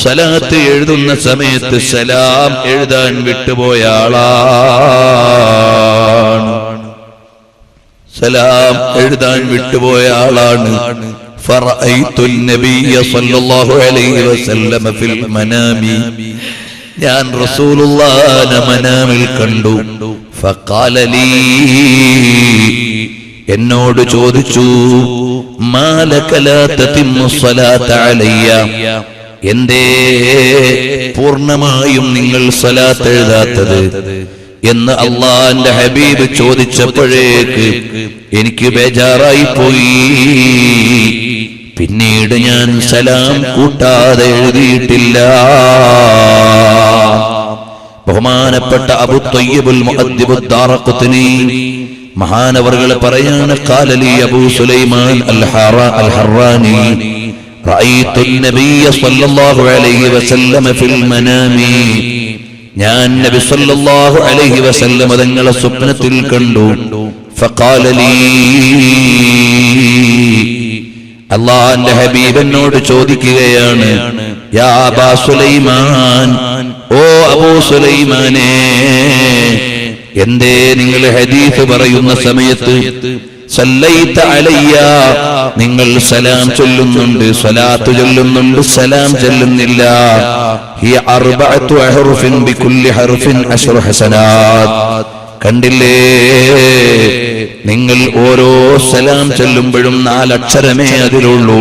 സലാത്ത് എഴുതുന്ന സമയത്ത് സലാം എഴുതാൻ വിട്ടുപോയ ആളാണ്. സലാം എഴുതാൻ വിട്ടുപോയ ആളാണ്. ഫറഅയ്തു നബിയ സല്ലല്ലാഹു അലൈഹി വസല്ലമ ഫിൽ മനാമി, ഞാൻ റസൂലുള്ളാഹിനെ മനാമിൽ കണ്ടു. ഫഖാല ലീ, എന്നോട് ചോദിച്ചു, മാലക ലാ തതിമ്മു സ്വലാത അലയ്യ, എന്തേ പൂർണ്ണമായും നിങ്ങൾ സ്വലാത്ത് എഴുതാത്തത് എന്ന് അള്ളാന്റെ ഹബീബ് ചോദിച്ചപ്പോഴേക്ക് എനിക്ക് ബേജാറായി പോയി. പിന്നീട് ഞാൻ സലാം കൂട്ടാതെ എഴുതിയിട്ടില്ല. ബഹുമാനപ്പെട്ട അബൂ ത്വയ്യിബുൽ മുഅദ്ദിബുദ് ദാറഖുത്നി മഹാനവർകൾ പറയാണ്, ഖാലലി അബൂ സുലൈമാൻ അൽ ഹറാനി റഅയ്തു നബിയ സല്ലല്ലാഹു അലൈഹി വസല്ലമ ഫിൽ മനാമി, ഞാൻ നബി സല്ലല്ലാഹു അലൈഹി വസല്ലമ തങ്ങളെ സ്വപ്നത്തിൽ കണ്ടു. ഫഖാല ലീ, അല്ലാഹുവിന്റെ ഹബീബ് എന്നോട് ചോദിക്കുകയാണ്, യാ അബാ സുലൈമാൻ, ഓ അബൂ സുലൈമാനേ, എന്തേ നിങ്ങൾ ഹദീസ് പറയുന്ന സമയത്ത് സല്ലൈത അലയ്യ, നിങ്ങൾ സലാം ചൊല്ലുന്നുണ്ട്, സ്വലാത്ത് ചൊല്ലുന്നുണ്ട്, സലാം ചൊല്ലുന്നില്ല. ഹിയ അർബഅതു അഹ്റുഫിൻ ബികുല്ലി ഹർഫിൻ അശ്റു ഹസനാത്ത്, കണ്ടില്ലേ, നിങ്ങൾ ഓരോ സലാം ചൊല്ലുമ്പോഴും 4 അക്ഷരമേ അതിലുള്ളൂ.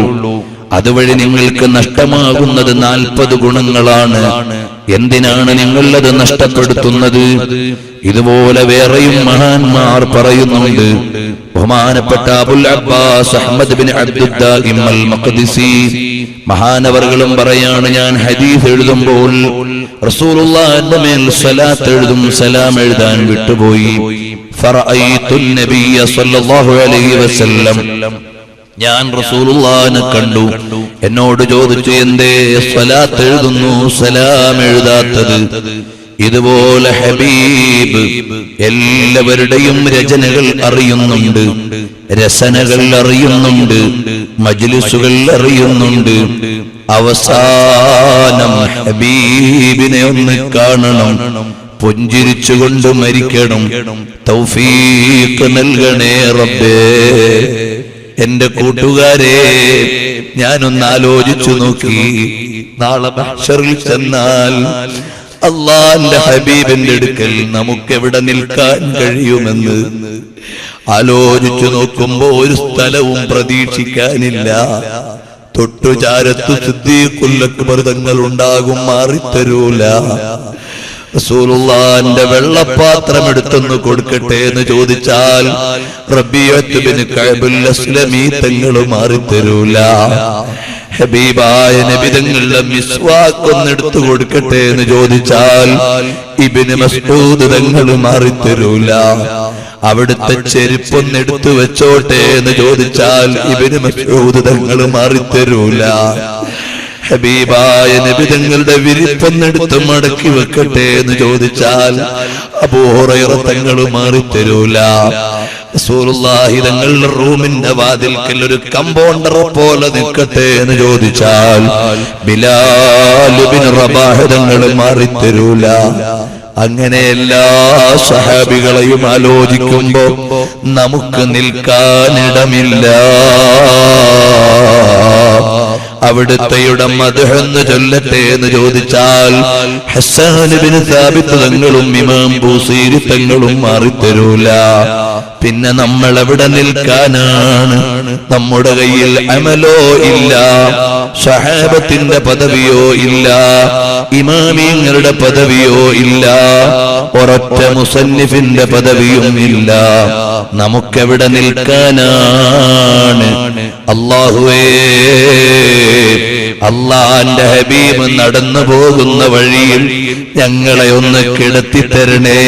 അതുവഴി നിങ്ങൾക്ക് നഷ്ടമാകുന്നത് 40 ഗുണങ്ങളാണ്. എന്തിനാണ് നിങ്ങളത് നഷ്ടപ്പെടുത്തുന്നത്? ഇതുപോലെ വേറെയും മഹാന്മാർ പറയുന്നുണ്ട്. ബഹുമാനപ്പെട്ട അബുൽ അബ്ബാസ് അഹ്മദ് ബിൻ അബ്ദുദ്ദാഇം അൽ മഖ്ദിസി മഹാനവർകളും പറയാണ്, ഞാൻ ഹദീസ് എഴുതുമ്പോൾ റസൂലുള്ളാഹിന്റെ മേൽ സ്വലാത്ത് എഴുതും, സലാം എഴുതാൻ വിട്ടുപോയി. ഫറഅയ്തു നബിയ സല്ലല്ലാഹു അലൈഹി വസല്ലം, ഞാൻ റസൂലുള്ളാഹിനെ കണ്ടു. എന്നോട് ചോദിച്ചു, എന്തേ സ്വലാത്ത് എഴുതുന്നു, സലാം എഴുതാത്തത്? ഇതുപോലെ ഹബീബ് എല്ലാവരുടെയും രചനകൾ അറിയുന്നുണ്ട്, രസനകൾ അറിയുന്നുണ്ട്, മജ്ലിസുകൾ അറിയുന്നുണ്ട്. അവസാനം ഹബീബിനെ ഒന്ന് കാണണം, പുഞ്ചിരിച്ചുകൊണ്ട് മരിക്കണം. തൗഫീഖ് നൽകണേ റബ്ബേ. എന്റെ കൂട്ടുകാരെ, ഞാനൊന്ന് ആലോചിച്ചു നോക്കി, നാളെ മഹ്ശറിൽ ചെന്നാൽ അല്ലാഹുവിന്റെ ഹബീബിന്റെ അടുക്കൽ നമുക്കെവിടെ നിൽക്കാൻ കഴിയുമെന്ന് ആലോചിച്ചു നോക്കുമ്പോ ഒരു സ്ഥലവും പ്രതീക്ഷിക്കാനില്ല. തൊട്ടുചാരത്തു സിദ്ദീഖുൽ അക്ബർ തങ്ങൾ ഉണ്ടാകും, മാറിത്തരൂല. റസൂലുള്ളാഹിന്റെ വെള്ളപ്പാത്രം എടുത്തൊന്ന് കൊടുക്കട്ടെ എന്ന് ചോദിച്ചാൽ റബീഅത്ത് ബിൻ കഅബുൽ അസ്ലമി തങ്ങൾ മാറിത്തരൂല. ഹബീബായ നബി തങ്ങളുടെ മിസ്വാക്ക് ഒന്ന് എടുത്തു കൊടുക്കട്ടെ എന്ന് ചോദിച്ചാൽ ഇബ്നു മസ്ഊദ് തങ്ങൾ മാറിത്തരൂല. അവിടുത്തെ ചെരുപ്പൊന്ന് എടുത്തു വെച്ചോട്ടെ എന്ന് ചോദിച്ചാൽ ഇബ്നു മസ്ഊദ് തങ്ങൾ മാറിത്തരൂല. ഹബീബായ നബി തങ്ങളുടെ വിരിപ്പൊന്നെടുത്ത് മടക്കി വെക്കട്ടെ എന്ന് ചോദിച്ചാൽ അബൂ ഹുറൈറ തങ്ങൾ മാറിത്തരൂല. റസൂലുള്ളാഹി തങ്ങളുടെ റൂമിന്റെ വാതിൽക്കൽ ഒരു കമ്പൗണ്ടറെ പോലെ നിൽക്കട്ടെ എന്ന് ചോദിച്ചാൽ ബിലാൽ ഇബ്നു റബാഹ് തങ്ങൾ മാറിത്തരൂല. അങ്ങനെ എല്ലാ സഹാബികളെയും ആലോചിക്കുമ്പോ നമുക്ക് നിൽക്കാനിടമില്ല. അവിടുത്തെയുടെ മദ്ഹ് എന്ന് ചൊല്ലട്ടെ എന്ന് ചോദിച്ചാൽ ഹസ്സാൻ ഇബ്നു സാബിത്ത് തങ്ങളും ഇമാം ബൂസീരി തങ്ങളും മാറിത്തരൂല. പിന്നെ നമ്മൾ എവിടെ നിൽക്കാനാണ്? നമ്മുടെ കയ്യിൽ അമലോ ഇല്ല, സഹാബത്തിന്റെ പദവിയോ ഇല്ല, ഇമാമിങ്ങളുടെ പദവിയോ ഇല്ല, ഒരൊറ്റ മുസന്നിഫിന്റെ പദവിയും ഇല്ല. നമുക്കെവിടെ നിൽക്കാനാണ്? അല്ലാഹുവേ, അല്ലാഹുവിന്റെ ഹബീബ് നടന്നു പോകുന്ന വഴിയിൽ ഞങ്ങളെ ഒന്ന് കിടത്തി തരണേ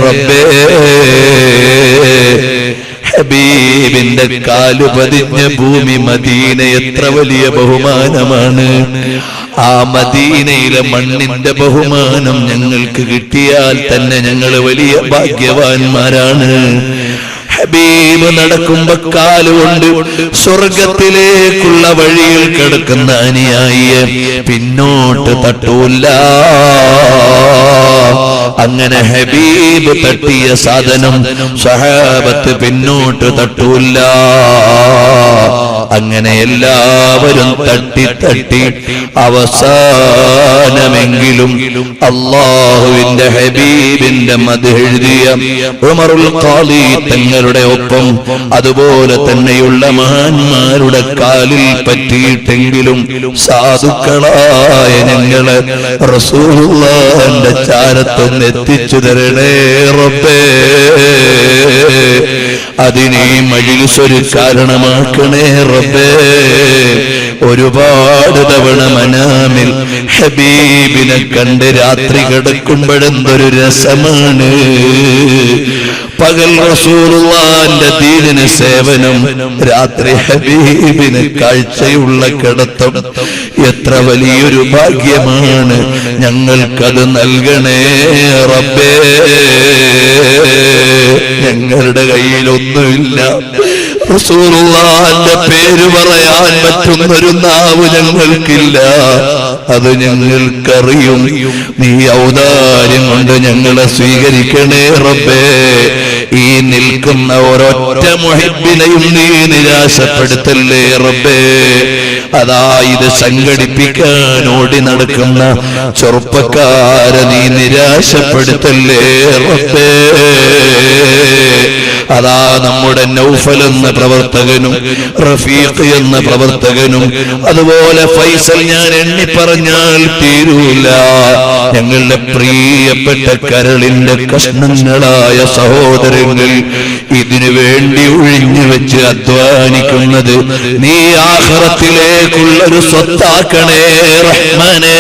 റബ്ബേ. ഹബീബിന്റെ കാലു പതിഞ്ഞ ഭൂമി മദീന എത്ര വലിയ ബഹുമാനമാണ്. ആ മദീനയിലെ മണ്ണിന്റെ ബഹുമാനം ഞങ്ങൾക്ക് കിട്ടിയാൽ തന്നെ ഞങ്ങൾ വലിയ ഭാഗ്യവാന്മാരാണ്. ഹബീബ് നടക്കുമ്പോ കാലുകൊണ്ട് സ്വർഗത്തിലേക്കുള്ള വഴിയിൽ കിടക്കുന്ന അനുയായിയെ പിന്നോട്ട് തട്ടൂല്ല. അങ്ങനെ ഹബീബ് തട്ടിയ സാധനം സഹാബത്ത് പിന്നോട്ട് തട്ടൂല്ല. അങ്ങനെ എല്ലാവരും തട്ടി തട്ടി അവസാനമെങ്കിലും അല്ലാഹുവിന്റെ ഹബീബിന്റെ മദ്ഹ് എഴുതിയ ഉമറുൽ ഖാദി തങ്ങളുടെ ഒപ്പം അതുപോലെ തന്നെയുള്ള മഹാന്മാരുടെ കാലിൽ പറ്റിയിട്ടെങ്കിലും സാധുക്കളായ ഞങ്ങളെ റസൂലുള്ളാഹിന്റെ ചാരത്തൊന്ന് എത്തിച്ചു തരണേ റബ്ബേ. അതിനെ മജ്‌ലിസ് ഒരു കാരണമാക്കണേ റബ്ബേ. ഒരുപാട് തവണ മനാമിൽ ഹബീബിനെ കണ്ട് രാത്രി കിടക്കുമ്പോഴെന്തൊരു രസമാണ്. പകൽ റസൂലുള്ളാഹിന്റെ ദീനിന് സേവനം, രാത്രി ഹബീബിന് കാഴ്ചയുള്ള കിടത്തം. എത്ര വലിയൊരു ഭാഗ്യമാണ്. ഞങ്ങൾക്കത് നൽകണേ റബ്ബേ. ഞങ്ങളുടെ കയ്യിലൊന്നുമില്ല. റസൂലുള്ളാഹിന്റെ പേര് പറയാൻ പറ്റുന്നൊരു നാവ് ഞങ്ങൾക്കില്ല. അത് ഞങ്ങൾക്കറിയും. നീ ഔദാര്യം കൊണ്ട് ഞങ്ങളെ സ്വീകരിക്കണേ റബ്ബേ. ഈ നിൽക്കുന്ന ഒരൊറ്റ മുഹിബ്ബിനെയും നീ നിരാശപ്പെടുത്തല്ലേ റബ്ബേ. അതാ ഇത് സംഘടിപ്പിക്കാൻ ഓടി നടക്കുന്ന ചെറുപ്പക്കാരെ നീ നിരാശപ്പെടുത്തല്ലേ റബ്ബേ. അതാ നമ്മുടെ നൗഫൽ എന്ന പ്രവർത്തകനും റഫീഖ് എന്ന പ്രവർത്തകനും അതുപോലെ ഫൈസൽ, ഞാൻ എണ്ണി പറഞ്ഞാൽ തീരൂല, ഞങ്ങളുടെ പ്രിയപ്പെട്ട കരളിന്റെ കഷ്ണങ്ങളായ സഹോദരങ്ങൾ ഇതിനു വേണ്ടി ഒഴിഞ്ഞു വെച്ച് അധ്വാനിക്കുന്നത് നീ ആഖിറത്തിലേക്കുള്ളൊരു സ്വത്താക്കണേ റഹ്മാനേ.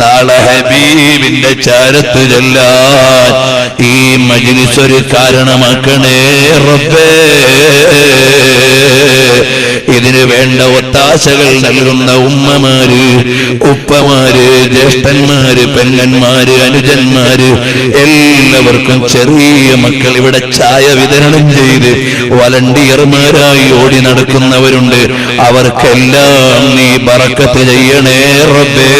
നാളെ ഹബീബിന്റെ ചാരത്ത് ചെല്ലാൻ ഈ മജ്‌ലിസ് ഒരു കാരണമാക്കണേ റബ്ബേ. ഇതിനു വേണ്ട ഒത്താശകൾ നൽകുന്ന ഉമ്മമാര്, ഉപ്പമാര്, ജ്യേഷ്ഠന്മാര്, പെങ്ങന്മാര്, അനുജന്മാര്, എല്ലാവർക്കും ചെറിയ മക്കൾ ഇവിടെ ചായ വിതരണം ചെയ്ത് വളണ്ടിയർമാരായി ഓടി നടക്കുന്നവരുണ്ട്. അവർക്കെല്ലാം നീ ബറക്കത്ത് ചെയ്യണേ റബ്ബേ.